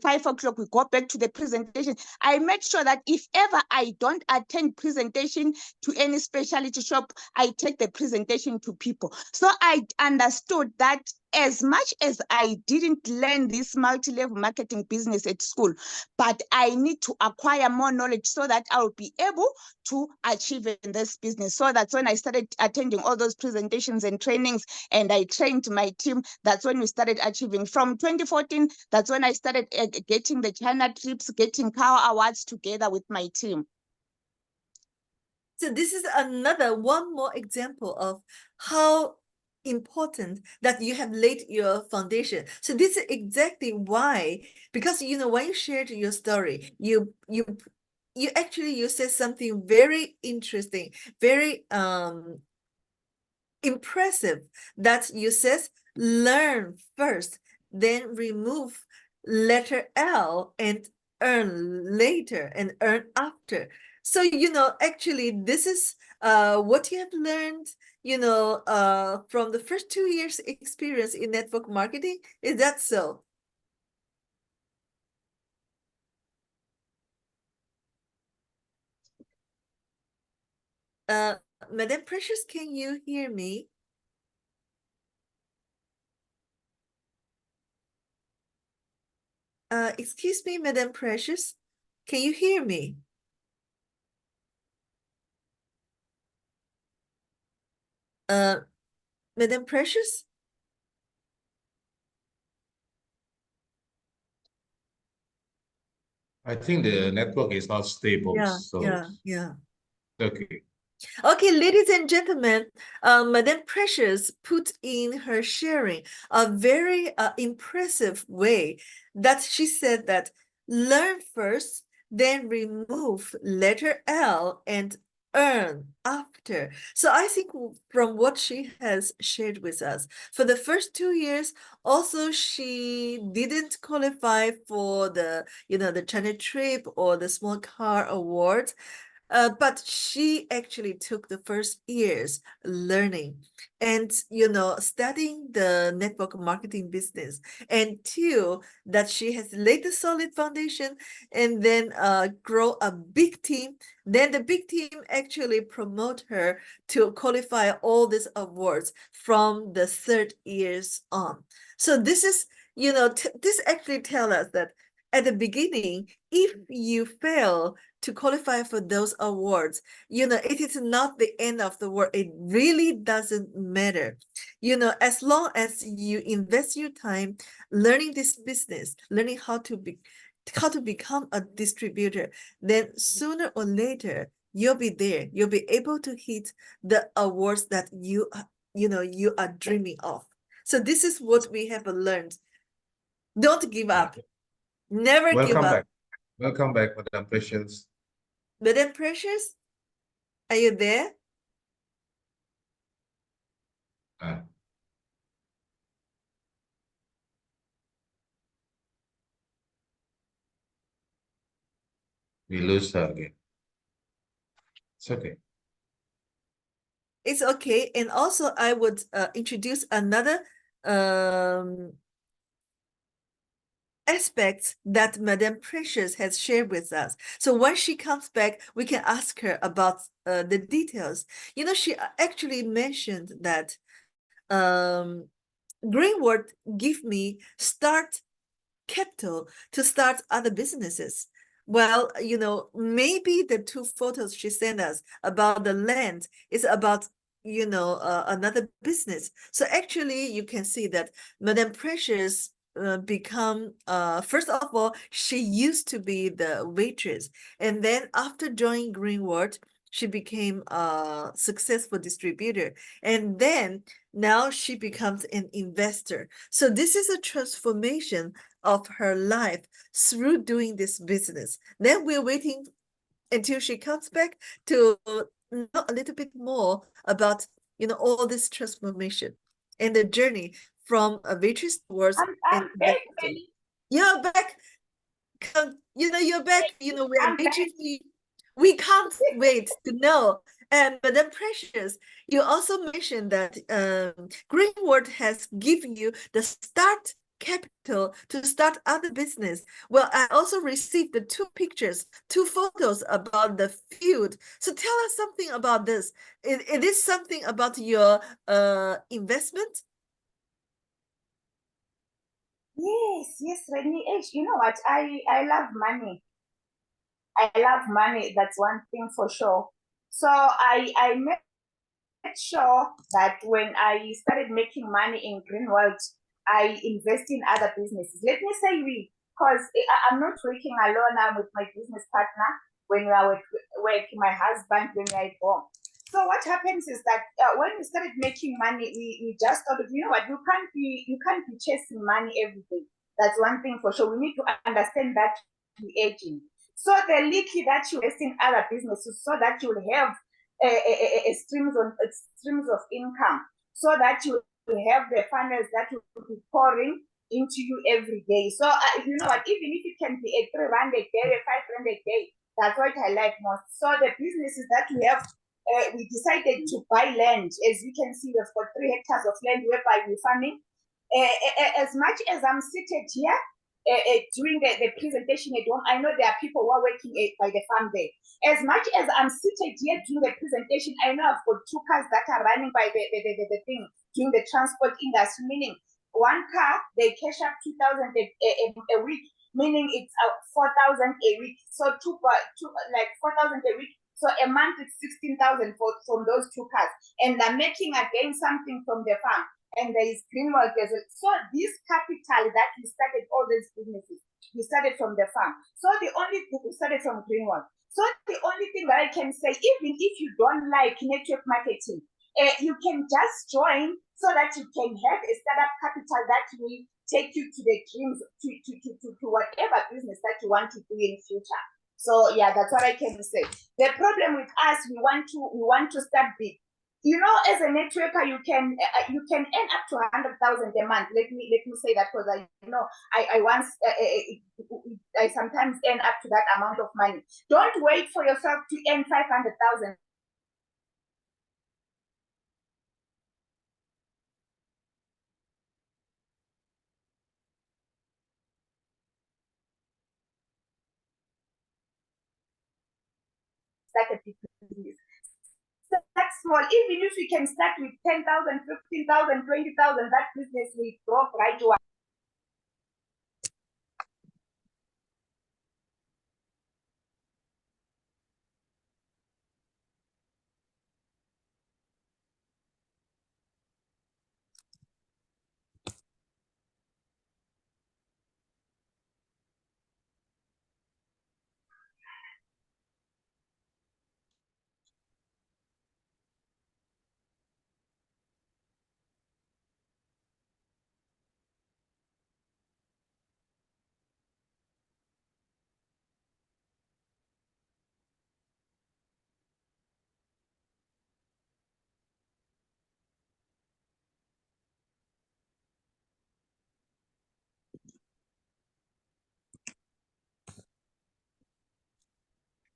5 o'clock, we go back to the presentation. I made sure that if ever I don't attend presentation to any specialty shop, I take the presentation to people. So I understood that as much as I didn't learn this multi-level marketing business at school, but I need to acquire more knowledge so that I'll be able to achieve in this business. So that's when I started attending all those presentations and trainings, and I trained my team. That's when we started achieving. From 2014, that's when I started getting the China trips, getting car awards together with my team. So this is one more example of how important that you have laid your foundation. So this is exactly why, because when you shared your story, you actually you said something very interesting, very impressive, that you said learn first, then remove letter L and earn later and earn after. So actually this is what you have learned from the first 2 years experience in network marketing. Is that so? Madam Precious, can you hear me? Excuse me, Madam Precious, can you hear me? Madam Precious? I think the network is not stable. Yeah. Okay. Okay, ladies and gentlemen, Madam Precious put in her sharing a very impressive way that she said that learn first, then remove letter L and earn after. So I think from what she has shared with us, for the first 2 years, also she didn't qualify for the China trip or the small car award. But she actually took the first years learning and, studying the network marketing business, and two, that she has laid a solid foundation and then grow a big team. Then the big team actually promote her to qualify all these awards from the third years on. So this is, this actually tell us that at the beginning, if you fail to qualify for those awards, it is not the end of the world. It really doesn't matter. As long as you invest your time learning this business, learning how to become a distributor, then sooner or later you'll be there. You'll be able to hit the awards that you are dreaming of. So this is what we have learned. Don't give up. Never give Welcome up. back. Welcome back, Madam Precious. Madam Precious, are you there? Ah, we lose her again. It's okay. It's okay. And also I would introduce another aspect that Madame Precious has shared with us. So when she comes back, we can ask her about the details. She actually mentioned that Greenworld give me start capital to start other businesses. Well, maybe the 2 photos she sent us about the land is about, another business. So actually, you can see that Madame Precious become, first of all, she used to be the waitress. And then after joining Greenworld, she became a successful distributor. And then now she becomes an investor. So this is a transformation of her life through doing this business. Then we're waiting until she comes back to know a little bit more about all this transformation and the journey from a waitress towards an investor. You're back. You're back. We are waiting for you. We can't wait to know. And Madam Precious, you also mentioned that Greenworld has given you the start capital to start other business. Well, I also received the 2 pictures, 2 photos about the field. So tell us something about this. It is something about your investment? Yes, Renee. You know what? I love money. I love money. That's one thing for sure. So I made sure that when I started making money in Greenworld, I invest in other businesses. Let me say we, because I'm not working alone. I'm with my business partner. When we are working, my husband, when we are at home. So what happens is that when we started making money, we just thought, you know what, you can't be chasing money every day. That's one thing for sure. We need to understand that we're aging. So the leaky that you invest in other businesses so that you'll have streams of income, so that you have the funnels that will be pouring into you every day. So you know what, even if it can be a 300 a day, a 500 a day, that's what I like most. So the businesses that we have, we decided to buy land. As you can see, we've got 3 hectares of land whereby we're farming. As much as I'm seated here, during the presentation at home, I know there are people who are working by the farm there. As much as I'm seated here during the presentation, I know I've got 2 cars that are running by the thing, during the transport industry, meaning one car, they cash up 2,000 a week, meaning it's 4,000 a week. So like 4,000 a week. So a month it's 16,000 from those 2 cars. And they're making again something from the farm. And there is Greenworld as well. So this capital that we started all these businesses, we started from the farm. So the only thing we started from Greenworld. So the only thing that I can say, even if you don't like network marketing, you can just join so that you can have a startup capital that will take you to the dreams, to whatever business that you want to do in future. So yeah, that's what I can say. The problem with us, we want to start big. You know, as a networker, you can earn up to 100,000 a month. Let me say that, because I know I once I sometimes earn up to that amount of money. Don't wait for yourself to earn 500,000. Start a big business. Start small. Even if you can start with 10,000, 15,000, 20,000, that business will grow right away.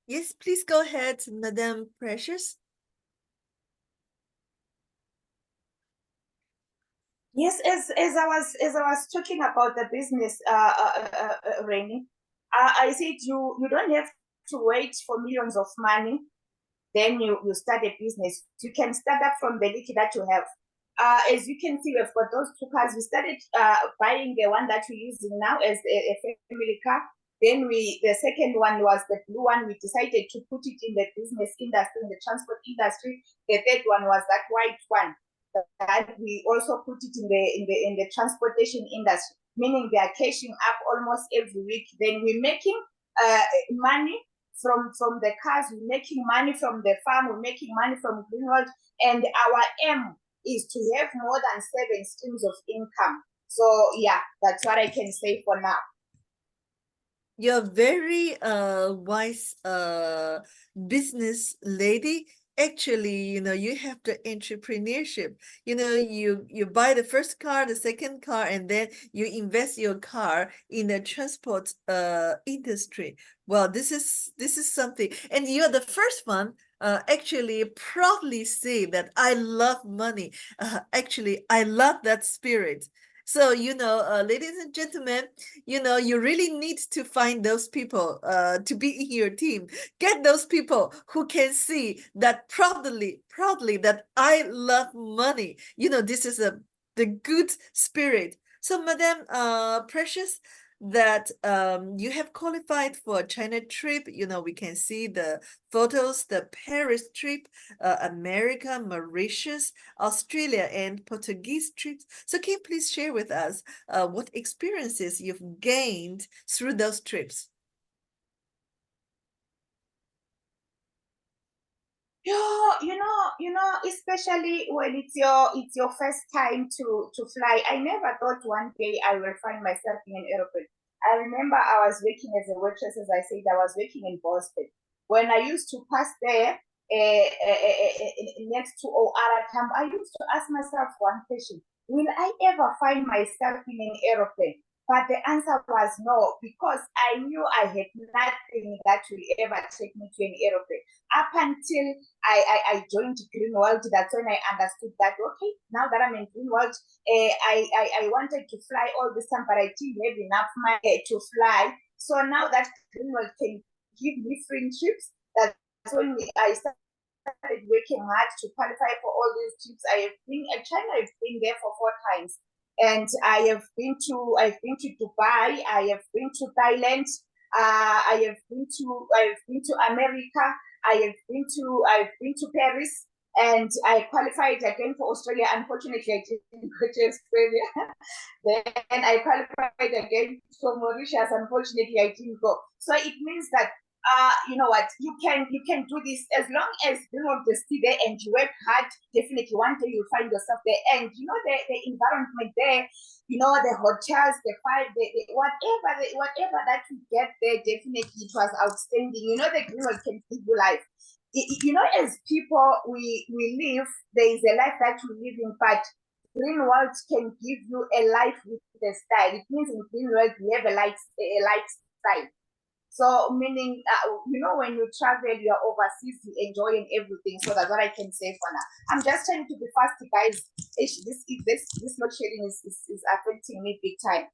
Yes, please go ahead, Madam Precious. Yes, as I was talking about the business, Rainy, I said you don't have to wait for millions of money. Then you start a business. You can start up from the little that you have. As you can see, we've got those 2 cars. We started buying the one that we're using now as a family car. Then the second one was the blue one. We decided to put it in the business industry, in the transport industry. The third one was that white one. That we also put it in the transportation industry, meaning they are cashing up almost every week. Then we're making money from the cars, we're making money from the farm, we're making money from Greenworld, and our aim is to have more than 7 streams of income. So yeah, that's what I can say for now. You're very wise business lady. Actually, you know, you have the entrepreneurship. You know, you buy the first car, the second car, and then you invest your car in the transport industry. Well, this is something. And you're the first one actually proudly say that I love money. Actually, I love that spirit. So, you know, ladies and gentlemen, you know, you really need to find those people to be in your team. Get those people who can see that proudly that I love money. You know, this is the good spirit. So, Madam Precious, that you have qualified for a China trip. We can see the photos, the Paris trip, America, Mauritius, Australia, and Portuguese trips. So can you please share with us what experiences you've gained through those trips? Especially when it's your first time to fly. I never thought one day I will find myself in an aeroplane. I remember I was working as a waitress, as I said, I was working in Boston. When I used to pass there next to OR camp, I used to ask myself one question: will I ever find myself in an aeroplane? But the answer was no, because I knew I had nothing that will ever take me to an aeroplane. Up until I joined Greenworld, that's when I understood that, okay, now that I'm in Greenworld, I wanted to fly all this time, but I didn't have enough money to fly. So now that Greenworld can give me free trips, that's when I started working hard to qualify for all these trips. I have been at China, I've been there for 4 times. And I've been to Dubai, I have been to Thailand, I've been to America, I've been to Paris, and I qualified again for Australia. Unfortunately, I didn't go to Australia. Then I qualified again for Mauritius. Unfortunately, I didn't go. So it means that you know what, you can do this as long as you want to stay there and you work hard. Definitely one day you'll find yourself there. And the environment there, the hotels, whatever that you get there, definitely it was outstanding. The Greenwood can give you life. As people, we live, there is a life that we live in, but Greenworld can give you a life with a style. It means in Greenworld we have a lifestyle. So meaning, when you travel, you're overseas, you enjoying everything. So that's what I can say for now. I'm just trying to be fast, guys. This load shedding is affecting me big time.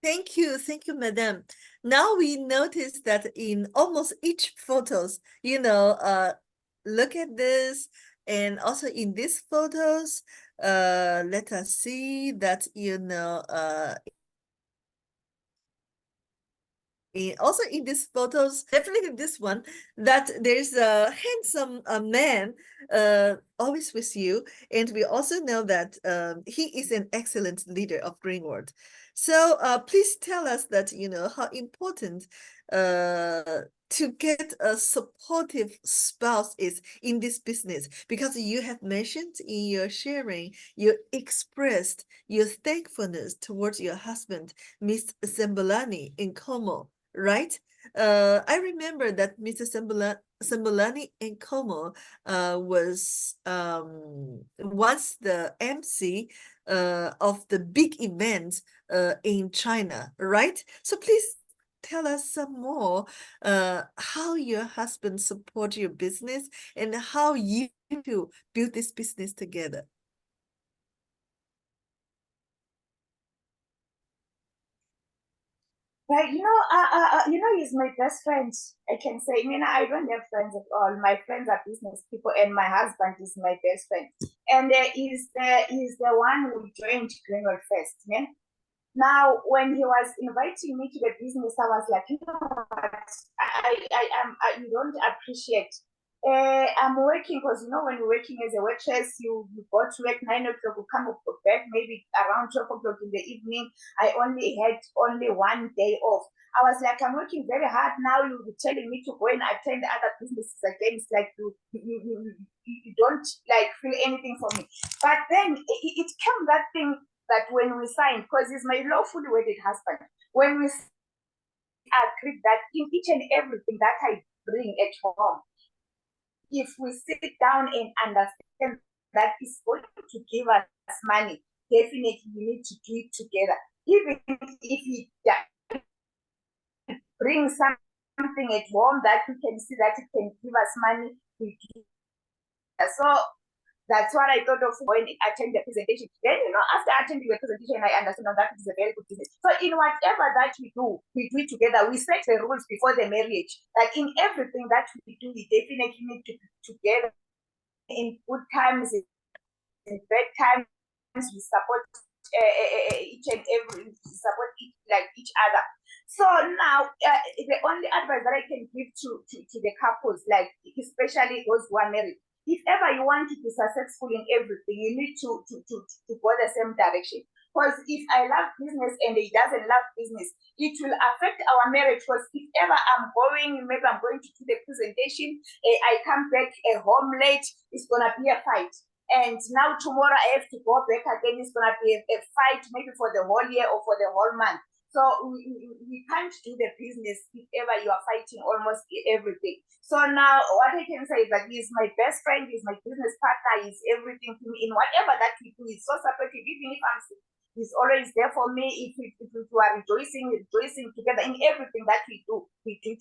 Thank you, Madam. Now we notice that in almost each photos, look at this, and also in these photos, let us see that also in these photos, definitely this one, that there's a handsome man always with you. And we also know that he is an excellent leader of Greenworld. So please tell us that, how important to get a supportive spouse is in this business, because you have mentioned in your sharing, you expressed your thankfulness towards your husband, Miss Sembolani NKOMO, right? I remember that Mr. Sembolani NKOMO was once the MC of the big event in China, right? So please tell us some more how your husband support your business and how you two build this business together. Right, he's my best friend. I can say, I don't have friends at all. My friends are business people, and my husband is my best friend. And he's the one who joined Greenworld first. Yeah? Now, when he was inviting me to the business, I was like, you know what, you don't appreciate. I'm working because, when you're working as a waitress, you go to work 9 o'clock, you come back maybe around 12 o'clock in the evening. I only had one day off. I was like, I'm working very hard now. You'll be telling me to go and attend other businesses again. It's like you don't like feel anything for me. But then it came that thing that when we signed, because he's my lawfully wedded husband, when we agreed that in each and everything that I bring at home, if we sit down and understand that it's going to give us money, definitely we need to do it together. Even if it brings something at home that we can see that it can give us money, we do. So that's what I thought of when I attended the presentation. Then, after attending the presentation, I understood that it is a very good business. So in whatever that we do it together. We set the rules before the marriage. Like in everything that we do, we definitely need to be together in good times, in in bad times, we support each and every, support each other. So now, the only advice that I can give to the couples, like especially those who are married, if ever you want to be successful in everything, you need to go the same direction. Because if I love business and he doesn't love business, it will affect our marriage. Because if ever I'm going, maybe I'm going to do the presentation, I come back home late, it's gonna be a fight. And now tomorrow I have to go back again, it's gonna be a fight maybe for the whole year or for the whole month. So we can't do the business if ever you are fighting almost everything. So now what I can say is that he's my best friend, he's my business partner, he's everything to me in whatever that we do. He's so supportive, even if I'm sick. He's always there for me. If we are rejoicing together in everything that we do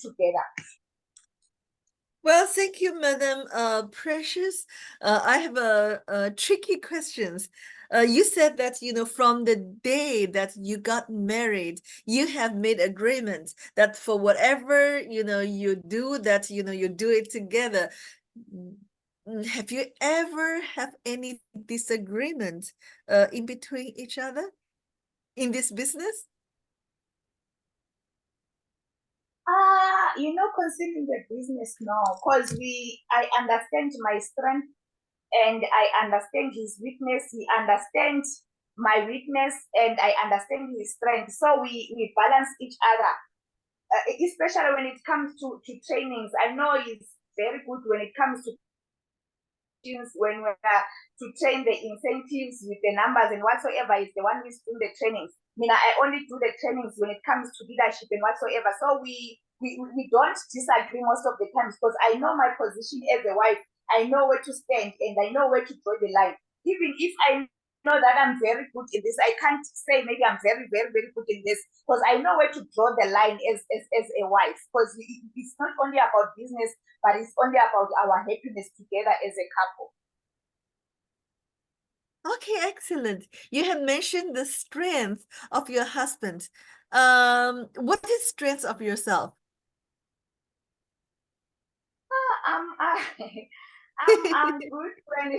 together. Well, thank you, Madam Precious. I have a tricky questions. You said that, from the day that you got married, you have made agreements that for whatever, you do, that, you do it together. Have you ever have any disagreement in between each other in this business? Concerning the business, no, because I understand my strength and I understand his weakness. He understands my weakness and I understand his strength. So we balance each other, especially when it comes to trainings. I know he's very good when it comes to when we are to train the incentives with the numbers and whatsoever. Is the one who's doing the trainings. I only do the trainings when it comes to leadership and whatsoever. So we don't disagree most of the times because I know my position as a wife. I know where to stand and I know where to draw the line. Even if I know that I'm very good in this, I can't say maybe I'm very, very, very good in this because I know where to draw the line as a wife. Because it's not only about business, but it's only about our happiness together as a couple. Okay, excellent. You have mentioned the strength of your husband. What is strength of yourself? I'm good when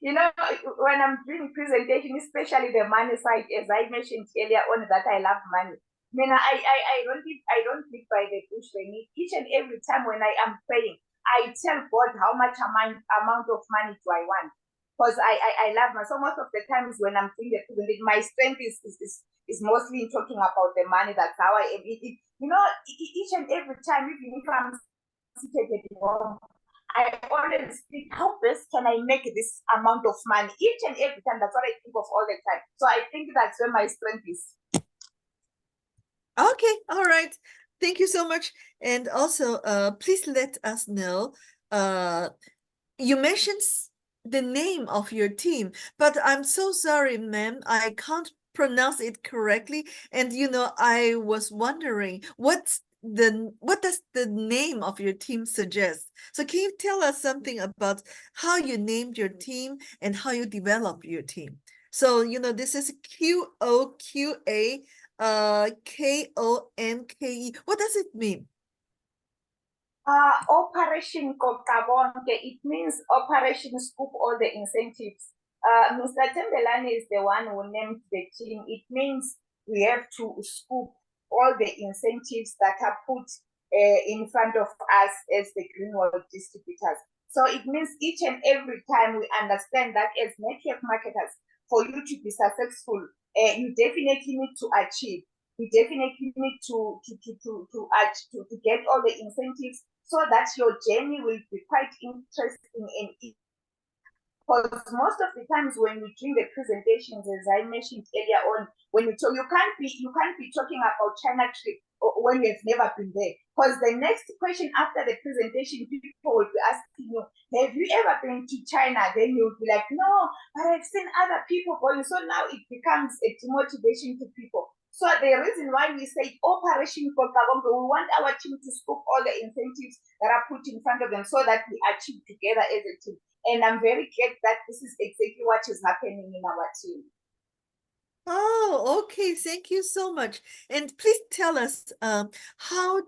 when I'm doing presentation, especially the money side, as I mentioned earlier on that I love money. I don't live by the bush. Each and every time when I am praying, I tell God how much amount of money do I want. Because I love money. So most of the times when I'm doing the presentation, my strength is mostly in talking about the money. That's how I am. Each and every time, even if I'm seated at home, I always think, how best can I make this amount of money? Each and every time, that's what I think of all the time. So I think that's where my strength is. Okay, all right. Thank you so much. And also, please let us know, you mentioned the name of your team, but I'm so sorry, ma'am, I can't pronounce it correctly. And, I was wondering, what does the name of your team suggest? So can you tell us something about how you named your team and how you develop your team? So, this is QOQA KOMKE. What does it mean? Operation Kokabonke, it means Operation Scoop all the incentives. Mr. Tembelani is the one who named the team. It means we have to scoop all the incentives that are put in front of us as the Greenworld distributors. So it means each and every time we understand that as network marketers, for you to be successful, you definitely need to achieve. You definitely need to get all the incentives so that your journey will be quite interesting and because most of the times when we do the presentations, as I mentioned earlier on, when you talk, you can't be talking about China trip when you've never been there. Because the next question after the presentation, people will be asking you, have you ever been to China? Then you'll be like, no, but I've seen other people going. So now it becomes a demotivation to people. So the reason why we say Operation Kokabonke, we want our team to scoop all the incentives that are put in front of them so that we achieve together as a team. And I'm very glad that this is exactly what is happening in our team. Oh, okay. Thank you so much. And please tell us, how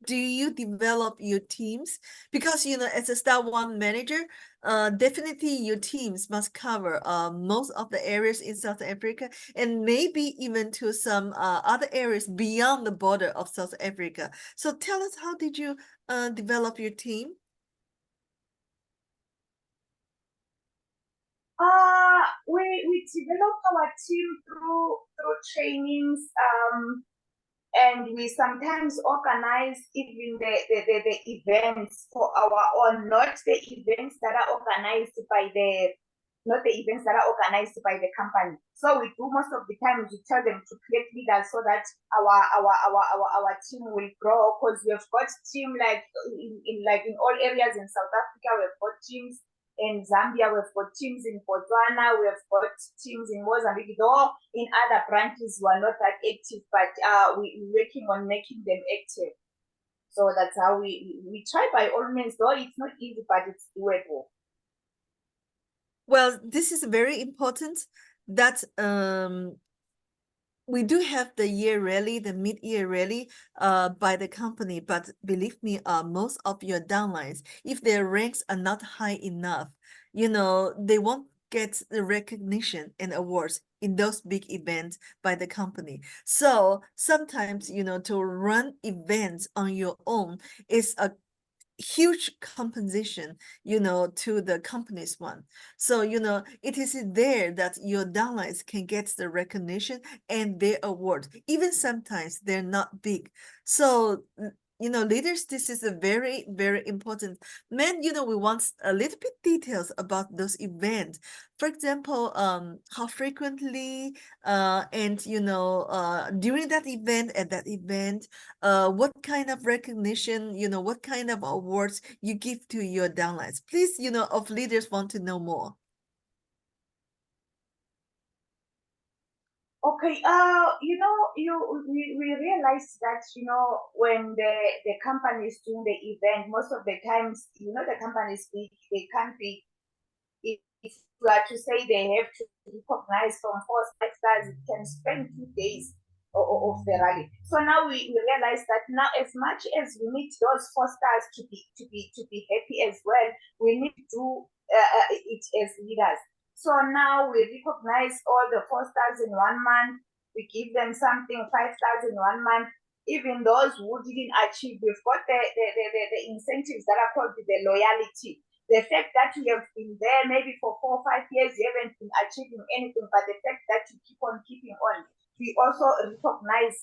do you develop your teams? Because, as a Star One manager, definitely your teams must cover most of the areas in South Africa and maybe even to some other areas beyond the border of South Africa. So tell us, how did you develop your team? We developed our team through trainings, and we sometimes organize even the events for our own, not the events that are organized by the company. So we do most of the time, we tell them to create leaders so that our team will grow, because we've got team like in all areas in South Africa. We've got teams in Zambia, we've got teams in Botswana, we've got teams in Mozambique, though in other branches we are not that active, but we're working on making them active. So that's how we try by all means, though it's not easy, but it's doable. Well, this is very important that we do have the year rally, the mid-year rally by the company, but believe me, most of your downlines, if their ranks are not high enough, you know, they won't get the recognition and awards in those big events by the company. So sometimes, you know, to run events on your own is a huge compensation, you know, to the company's one. So, you know, it is there that your downlines can get the recognition and their award. Even sometimes they're not big. So, you know, leaders, this is a very, very important. Man, you know, we want a little bit details about those events. For example, how frequently, and, you know, during that event, at that event, what kind of recognition, you know, what kind of awards you give to your downlines. Please, you know, of leaders want to know more. Okay, you know, we realized that, you know, when the company is doing the event, most of the times, you know, the companies big, they can't be, if you are to say they have to recognize from 4 5 stars, it can spend 2 days of the rally. So now we realize that now, as much as we need those 4 stars to be happy as well, we need to do it as leaders. So now we recognize all the 4 stars in 1 month. We give them something, 5 stars in 1 month. Even those who didn't achieve, we've got the incentives that are called the loyalty. The fact that you have been there maybe for 4 or 5 years, you haven't been achieving anything, but the fact that you keep on keeping on. We also recognize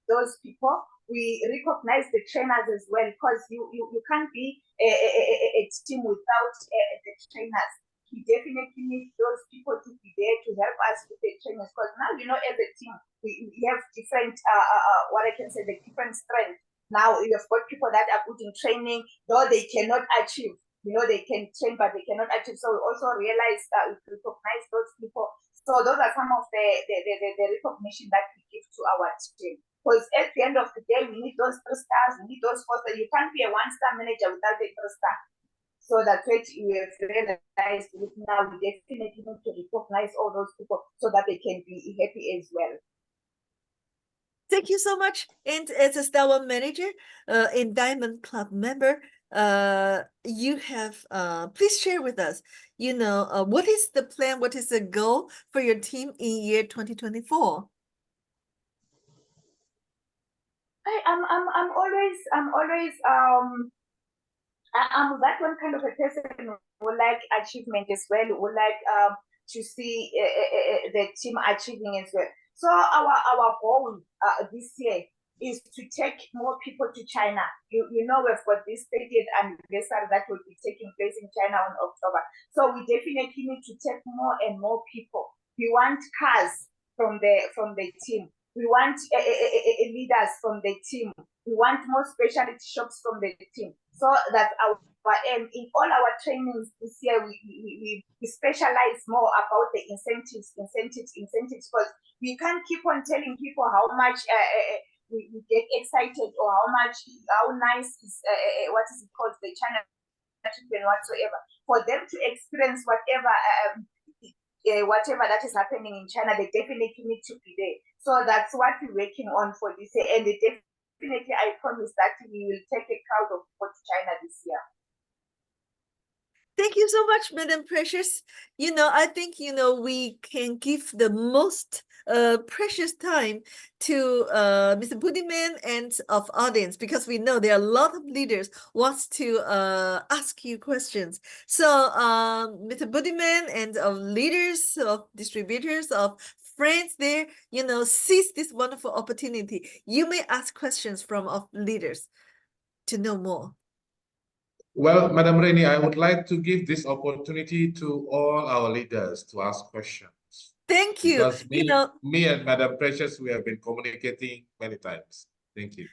those people. We recognize the trainers as well, because you can't be a team without the trainers. We definitely need those people to be there to help us with the trainers, because now, you know, as a team, we have different, what I can say, the different strengths. Now we have got people that are good in training, though they cannot achieve. You know, they can train, but they cannot achieve. So we also realize that we recognize those people. So those are some of the recognition that we give to our team. Because at the end of the day, we need those 3 stars, we need those 4 stars. You can't be a 1-star manager without a 3-star. So that's what we have realized now. We definitely need to recognize all those people so that they can be happy as well. Thank you so much. And as a Star One manager, and Diamond Club member, you have, please share with us, you know, what is the plan, what is the goal for your team in year 2024? I'm that one kind of a person who like achievement as well, who like to see the team achieving as well. So our goal this year is to take more people to China. You know, we've got this 30th anniversary that will be taking place in China on October. So we definitely need to take more and more people. We want cars from the team. We want leaders from the team. We want more specialty shops from the team. So that our aim in all our trainings this year, we specialize more about the incentives, because we can't keep on telling people how much we get excited, or how nice is what is it called, the China treatment whatsoever. For them to experience whatever that is happening in China, they definitely need to be there. So that's what we're working on for this year, and definitely I promise that we will take a crowd of people to China this year. Thank you so much, Madam Precious. I think, we can give the most precious time to Mr. Budiman and of audience, because we know there are a lot of leaders wants to ask you questions. So, Mr. Budiman and of leaders, of distributors, of friends there, seize this wonderful opportunity. You may ask questions from of leaders to know more. Well, Madam Reni, I would like to give this opportunity to all our leaders to ask questions. Thank you. Because me and Madam Precious, we have been communicating many times. Thank you.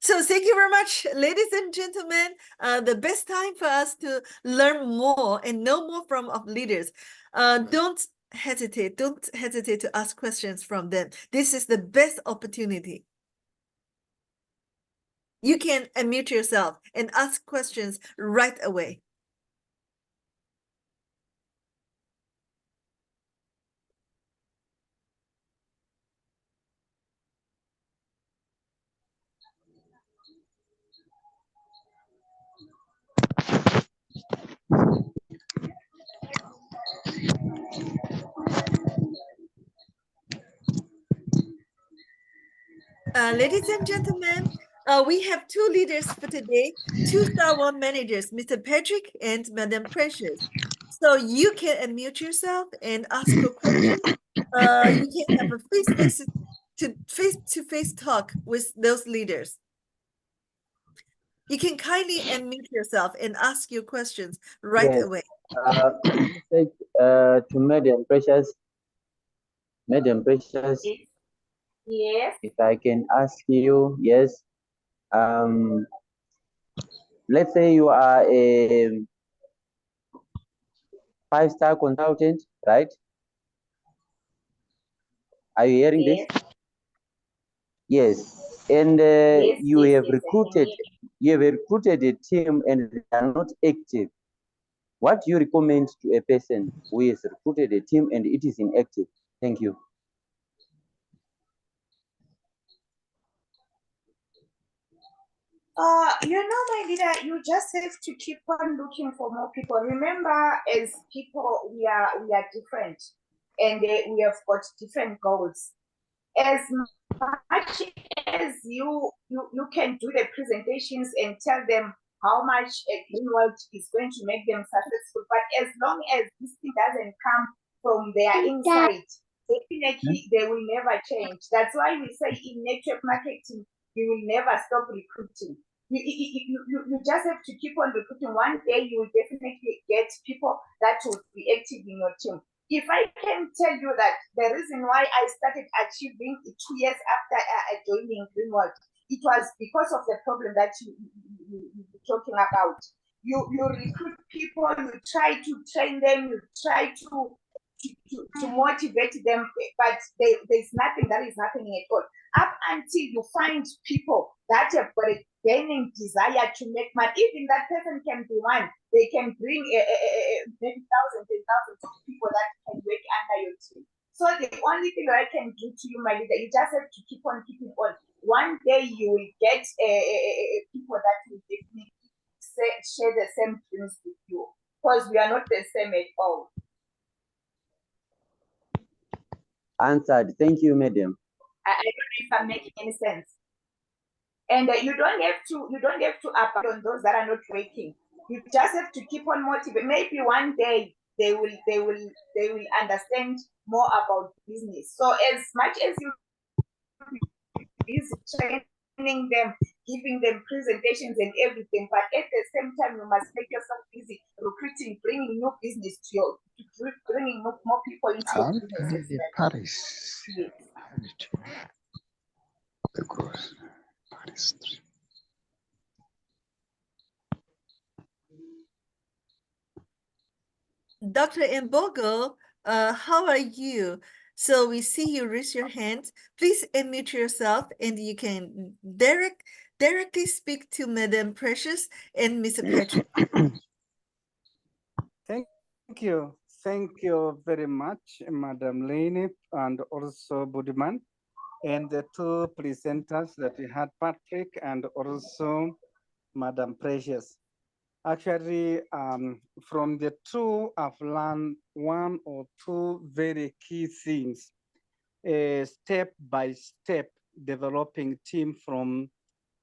So thank you very much, ladies and gentlemen. The best time for us to learn more and know more from our leaders. Don't hesitate to ask questions from them. This is the best opportunity. You can unmute yourself and ask questions right away. Ladies and gentlemen, we have two leaders for today, two Star One managers, Mr. Patrick and Madam Precious. So you can unmute yourself and ask a question. You can have a face-to-face talk with those leaders. You can kindly unmute yourself and ask your questions right away. To Madam Precious. Madam Precious. Yes. If I can ask you, yes. Let's say you are a 5-star consultant, right? Are you hearing this? Yes. And you have recruited a team and they are not active. What do you recommend to a person who has recruited a team and it is inactive? Thank you. My leader, you just have to keep on looking for more people. Remember, as people, we are different, and we have got different goals. As much as you can do the presentations and tell them how much Greenworld is going to make them successful, but as long as this thing doesn't come from their inside, definitely they will never change. That's why we say in network marketing, you will never stop recruiting. You just have to keep on recruiting. One day you will definitely get people that will be active in your team. If I can tell you that the reason why I started achieving 2 years after joining Greenworld, it was because of the problem that you're talking about. You recruit people, you try to train them, you try to motivate them, but there's nothing that is happening at all. Up until you find people that have got a burning desire to make money, even that person can be one. They can bring maybe thousands and thousands of people that can work under your team. So the only thing that I can do to you, my leader, you just have to keep on keeping on. One day you will get people that will definitely share the same dreams with you, because we are not the same at all. Answered. Thank you, madam. I don't know if I'm making any sense. And you don't have to abandon those that are not working. You just have to keep on motivating. Maybe one day they will understand more about business. So as much as you busy training them, giving them presentations and everything, but at the same time you must make yourself busy recruiting, bringing new business to your, bringing more people into your business. Paris. Yes. The gross Paris. Dr. Mbogo, how are you? So we see you raise your hand. Please unmute yourself and you can directly speak to Madam Precious and Mr. Patrick. Thank you. Thank you very much, Madam Leni and also Budiman, and the two presenters that we had, Patrick and also Madam Precious. Actually, from the two, I've learned one or two very key things. Step by step, developing team from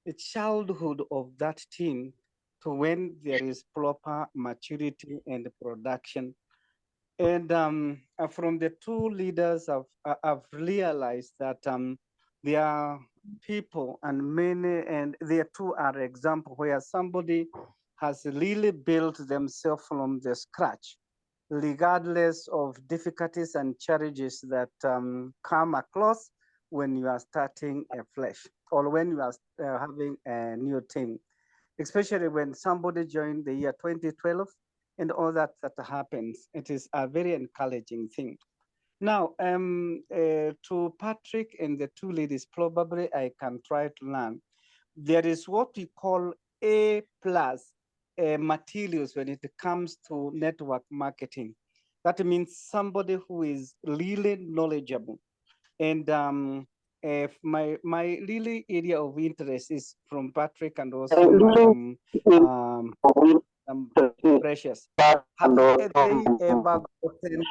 the childhood of that team to when there is proper maturity and production. And from the two leaders, I've realized that there are people and many, and there too are examples where somebody has really built themselves from the scratch, regardless of difficulties and challenges that come across when you are starting a flesh or when you are having a new team, especially when somebody joined the year 2012 and all that happens. It is a very encouraging thing. Now, to Patrick and the two ladies, probably I can try to learn. There is what we call A plus materials when it comes to network marketing. That means somebody who is really knowledgeable. And if my really area of interest is from Patrick and also Madam Precious. Have they ever gotten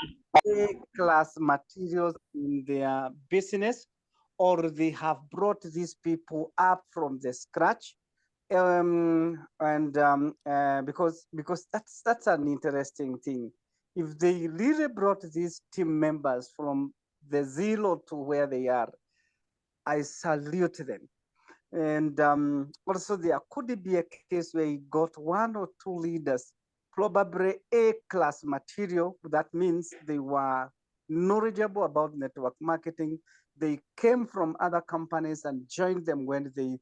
A-class materials in their business, or they have brought these people up from the scratch? Because that's an interesting thing. If they really brought these team members from the zero to where they are, I salute them. And also there could be a case where you got one or two leaders, probably A-class material. That means they were knowledgeable about network marketing. They came from other companies and joined them when they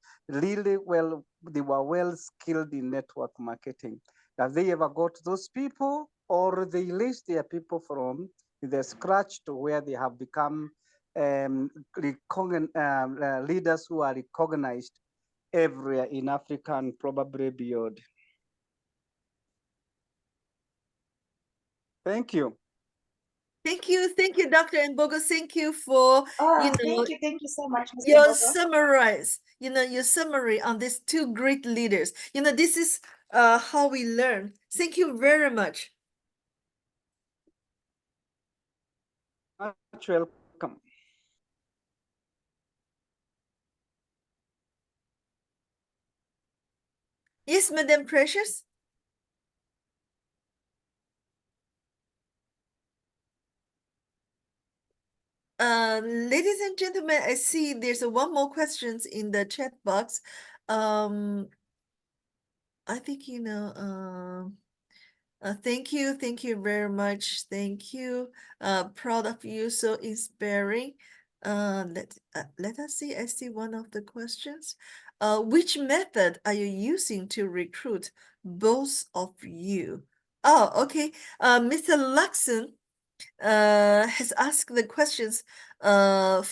were well skilled in network marketing. Have they ever got those people, or they list their people from the scratch to where they have become leaders who are recognized everywhere in Africa and probably beyond? Thank you. Thank you, Dr. Mbogo. Thank you for Thank you so much, Mr. your Mbogo. your summary on these two great leaders. This is how we learn. Thank you very much. Much welcome. Yes, Madam Precious. Ladies and gentlemen, I see there's one more questions in the chat box. I think thank you very much. Thank you. Proud of you, so inspiring. Let us see. I see one of the questions. Which method are you using to recruit both of you? Oh, okay. Mr. Luxon has asked the questions that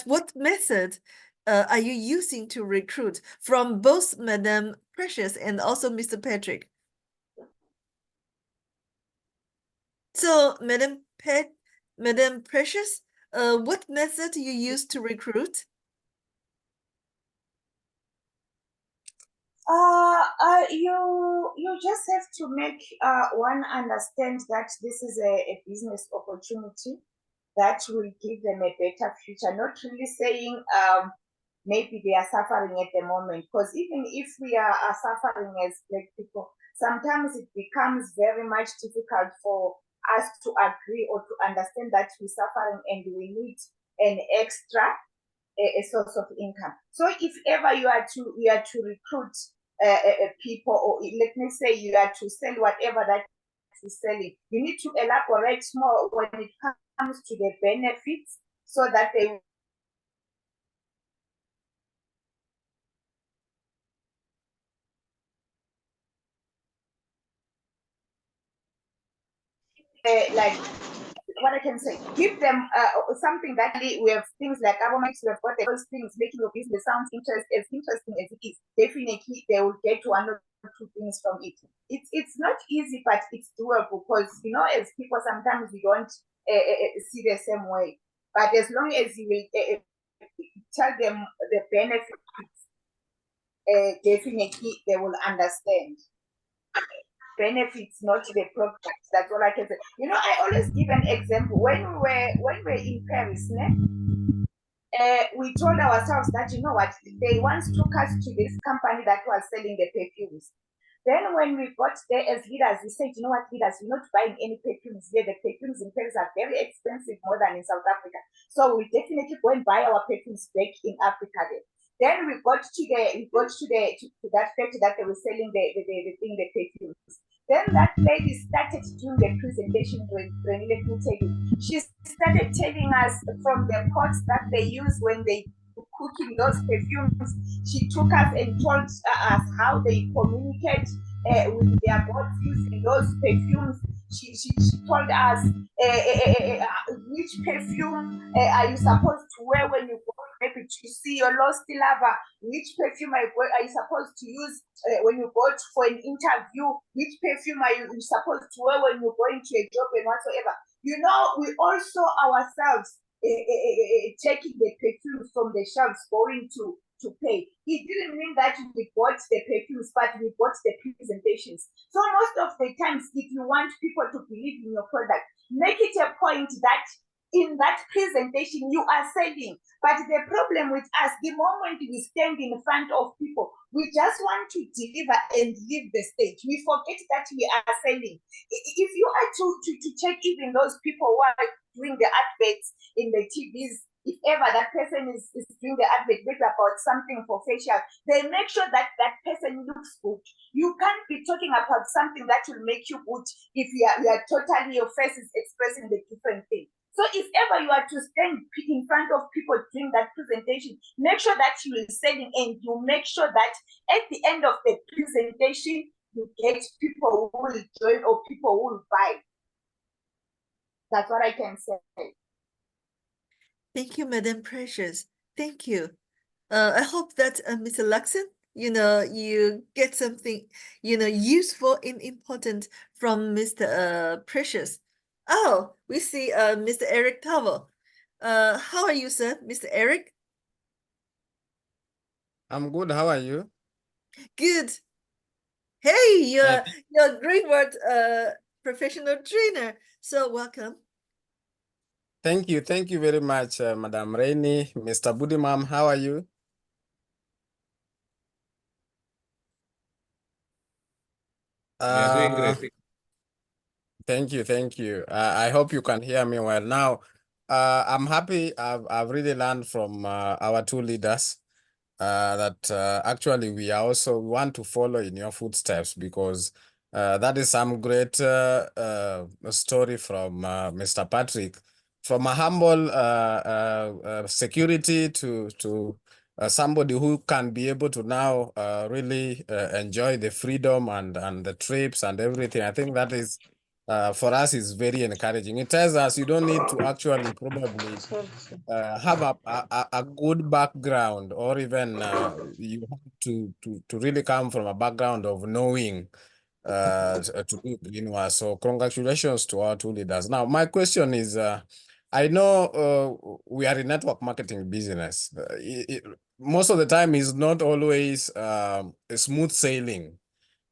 what method are you using to recruit from both Madam Precious and also Mr. Patrick? So, Madam Precious, what method you use to recruit? You just have to make one understand that this is a business opportunity that will give them a better future. Not really saying maybe they are suffering at the moment, because even if we are suffering as Black people, sometimes it becomes very much difficult for us to agree or to understand that we're suffering and we need an extra a source of income. So if ever you are to recruit people, or let me say you are to sell whatever that is selling, you need to elaborate more when it comes to the benefits, so that they like what I can say, give them something that we have things like governments, we have got those things making your business sounds as interesting as it is. Definitely, they will get one or two things from it. It's not easy, but it's doable, because as people sometimes we don't see the same way. But as long as you will tell them the benefits definitely they will understand. Benefits, not the products. That's all I can say. You know, I always give an example. When we were in Paris, we told ourselves that, you know what, they once took us to this company that was selling the perfumes. Then when we got there as leaders, we said, you know what, leaders, we're not buying any perfumes here. The perfumes in Paris are very expensive, more than in South Africa. So we definitely go and buy our perfumes back in Africa there. Then we got to that factory that they were selling the perfumes. Then that lady started doing the presentation. Let me tell you, she started telling us from the pots that they use when they cooking those perfumes. She took us and told us how they communicate with their bots using those perfumes. She told us which perfume are you supposed to wear when you go maybe to see your lost lover, which perfume are you supposed to use when you go for an interview, which perfume are you supposed to wear when you're going to a job and whatsoever. You know, we also ourselves taking the perfumes from the shelves going to pay. It didn't mean that we bought the perfumes, but we bought the presentations. So most of the times, if you want people to believe in your product, make it a point that in that presentation you are selling. But the problem with us, the moment we stand in front of people, we just want to deliver and leave the stage. We forget that we are selling. If you are to check even those people who are doing the adverts in the TVs, if ever that person is doing the advert about something for facial, they make sure that that person looks good. You can't be talking about something that will make you good if you are totally, your face is expressing the different thing. So if ever you are to stand in front of people during that presentation, make sure that you are selling and you make sure that at the end of the presentation, you get people who will join or people who will buy. That's what I can say. Thank you, Madam Precious. Thank you. I hope that Mr. Luxon, you get something, useful and important from Mr. Precious. Oh, we see Mr. Eric Tavo. How are you, sir, Mr. Eric? I'm good. How are you? Good. Hey, you're Greenworld professional trainer. So welcome. Thank you. Thank you very much, Madam Rainey. Mr. Budimam, how are you? We are doing great. Thank you. Thank you. I hope you can hear me well. Now, I'm happy. I've really learned from our two leaders that actually we want to follow in your footsteps, because that is some great story from Mr. Patrick, from a humble security to somebody who can be able to now really enjoy the freedom and the trips and everything. I think that is for us is very encouraging. It tells us you don't need to actually probably have a good background, or even you have to really come from a background of knowing to do Greenworld. So congratulations to our two leaders. Now, my question is, I know we are in network marketing business. Most of the time is not always smooth sailing.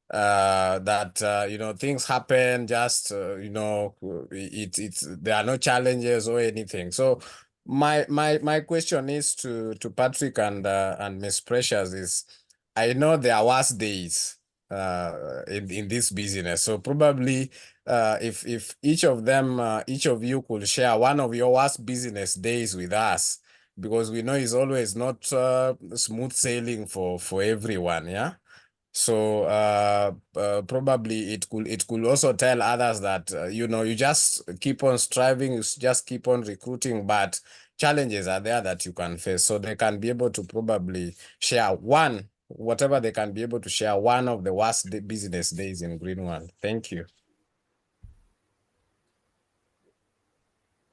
That things happen, just it's there are no challenges or anything. So my question is to Patrick and Miss Precious is, I know there are worse days in this business, so probably if each of them each of you could share one of your worst business days with us, because we know it's always not smooth sailing for everyone. Yeah. So probably it could also tell others that you just keep on striving, you just keep on recruiting, but challenges are there that you can face. So they can be able to probably share whatever they can be able to share, one of the worst business days in Greenworld. Thank you.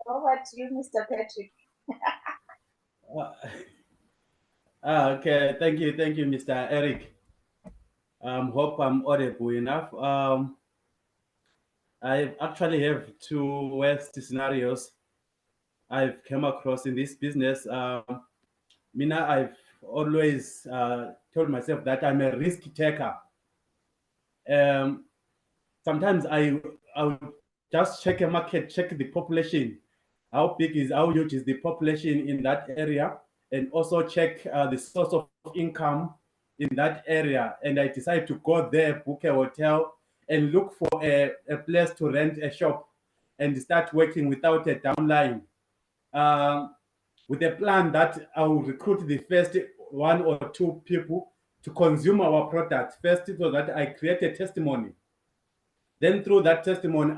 Over to you, Mr. Patrick. Okay, thank you, Mr. Eric. Hope I'm audible enough. I actually have two worst scenarios I've come across in this business. Mina, I've always told myself that I'm a risk taker. Sometimes I would just check a market, check the population, how huge is the population in that area, and also check the source of income in that area. And I decide to go there, book a hotel, and look for a place to rent a shop and start working without a downline. Um, with a plan that I will recruit the first one or two people to consume our product first, so that I create a testimony. Then through that testimony,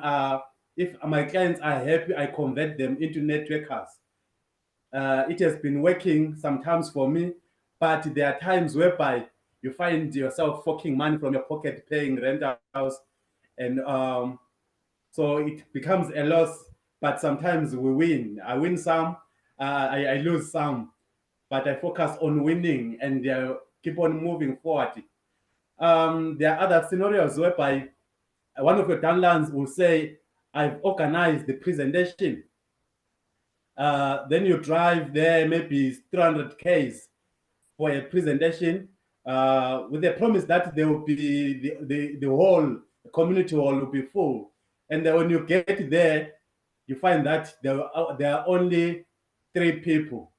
if my clients are happy, I convert them into networkers. It has been working sometimes for me, but there are times whereby you find yourself forking money from your pocket, paying rentals, and so it becomes a loss. But sometimes we win. I win some, I lose some, but I focus on winning and keep on moving forward. There are other scenarios whereby one of your downlines will say, I've organized the presentation. Then you drive there, maybe 300 Ks for a presentation with the promise that there will be the whole community hall will be full. And then when you get there, you find that there are only 3 people.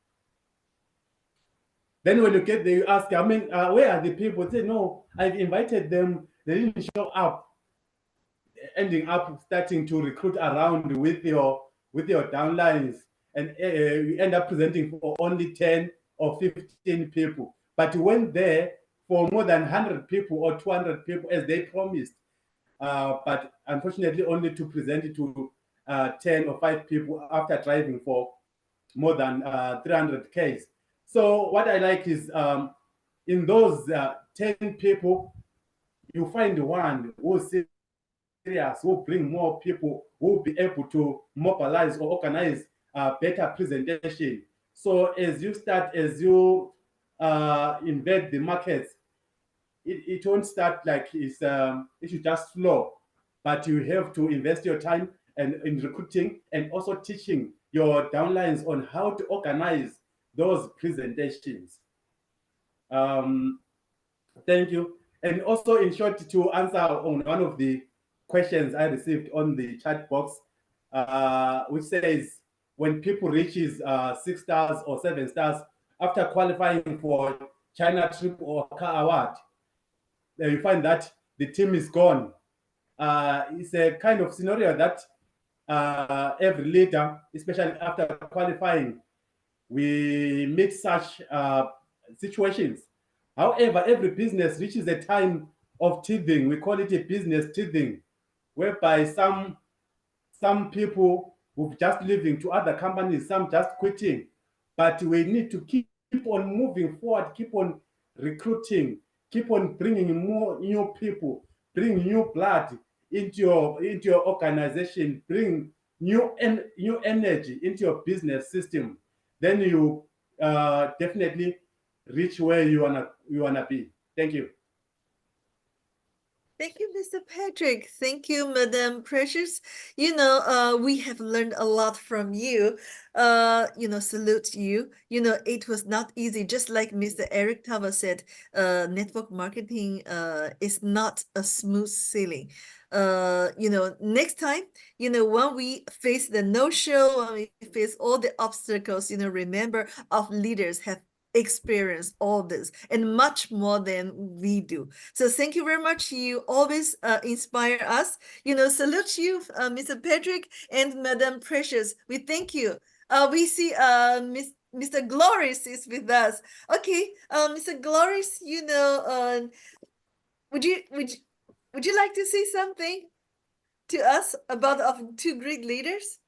Then when you get there, you ask, where are the people? They say, no, I've invited them. They didn't show up. Ending up starting to recruit around with your downlines, and you end up presenting for only 10 or 15 people, but you went there for more than 100 people or 200 people as they promised, but unfortunately only to present it to 10 or 5 people after driving for more than 300 Ks. So what I like is, in those 10 people, you find one who serious, who bring more people, who will be able to mobilize or organize a better presentation. So as you invade the markets, it won't start like it should just flow, but you have to invest your time and in recruiting and also teaching your downlines on how to organize those presentations. Thank you. And also, in short, to answer on one of the questions I received on the chat box, which says, when people reaches 6 stars or 7 stars after qualifying for China trip or car award, you find that the team is gone. It's a kind of scenario that every leader, especially after qualifying, we meet such situations. However, every business reaches a time of teething. We call it a business teething, whereby some people who've just leaving to other companies, some just quitting. But we need to keep on moving forward, keep on recruiting, keep on bringing more new people, bring new blood into your organization, bring new energy into your business system. Then you definitely reach where you wanna be. Thank you. Thank you, Mr. Patrick. Thank you, Madam Precious. We have learned a lot from you. Salute you. It was not easy. Just like Mr. Eric Tava said, network marketing is not a smooth sailing. Next time, when we face the no-show, when we face all the obstacles, remember our leaders have experience all this and much more than we do. So thank you very much. You always inspire us. Salute you, Mr. Patrick and Madam Precious. We thank you. We see Mr. Glorious is with us. Okay, Mr. Glorious, would you like to say something to us about our 2 great leaders?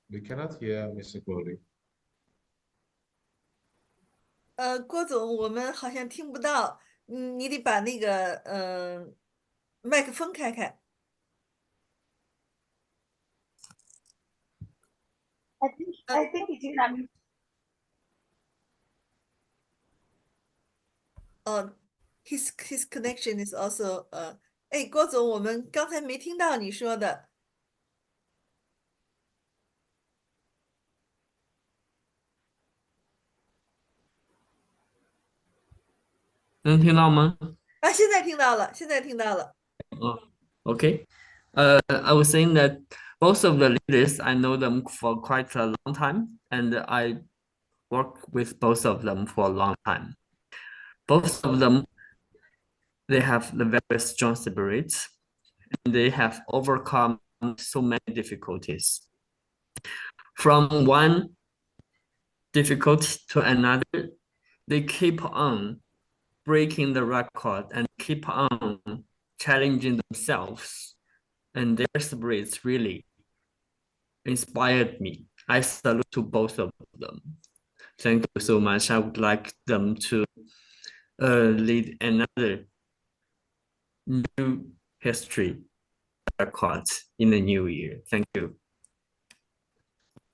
We cannot hear Mr. Glory. 郭总，我们好像听不到，你得把那个麦克风开开。I think it is. His connection is also 哎，郭总，我们刚才没听到你说的。能听到吗？啊，现在听到了，现在听到了。Okay. I was saying that both of the leaders, I know them for quite a long time, and I work with both of them for a long time. Both of them, they have the very strong spirits, and they have overcome so many difficulties. From one difficulty to another, they keep on breaking the record and keep on challenging themselves, and their spirits really inspired me. I salute to both of them. Thank you so much. I would like them to lead another new history record in the new year. Thank you.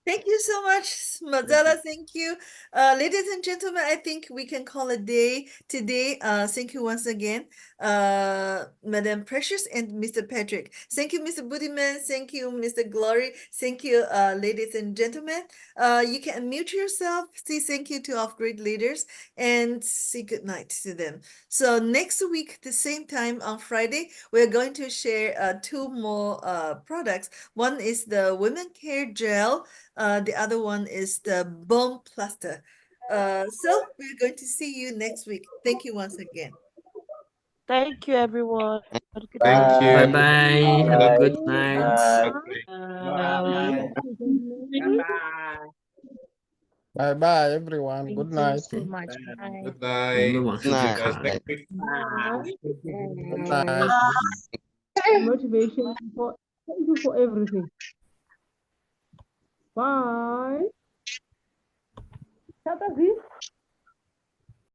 Thank you so much, Mazala. Thank you. Ladies and gentlemen, I think we can call it a day today. Thank you once again, Madam Precious and Mr. Patrick. Thank you, Mr. Budiman. Thank you, Mr. Glory. Thank you, ladies and gentlemen. You can unmute yourself, say thank you to our great leaders, and say good night to them. So next week, the same time on Friday, we're going to share 2 more products. One is the women care gel. The other one is the bone plaster. So we're going to see you next week. Thank you once again. Thank you, everyone. Thank you. Bye bye. Have a good night. Bye. Bye bye, everyone. Good night. So much. Bye. Good night. See you guys next week. Good night. Motivation for thank you for everything. Bye. Tata Z.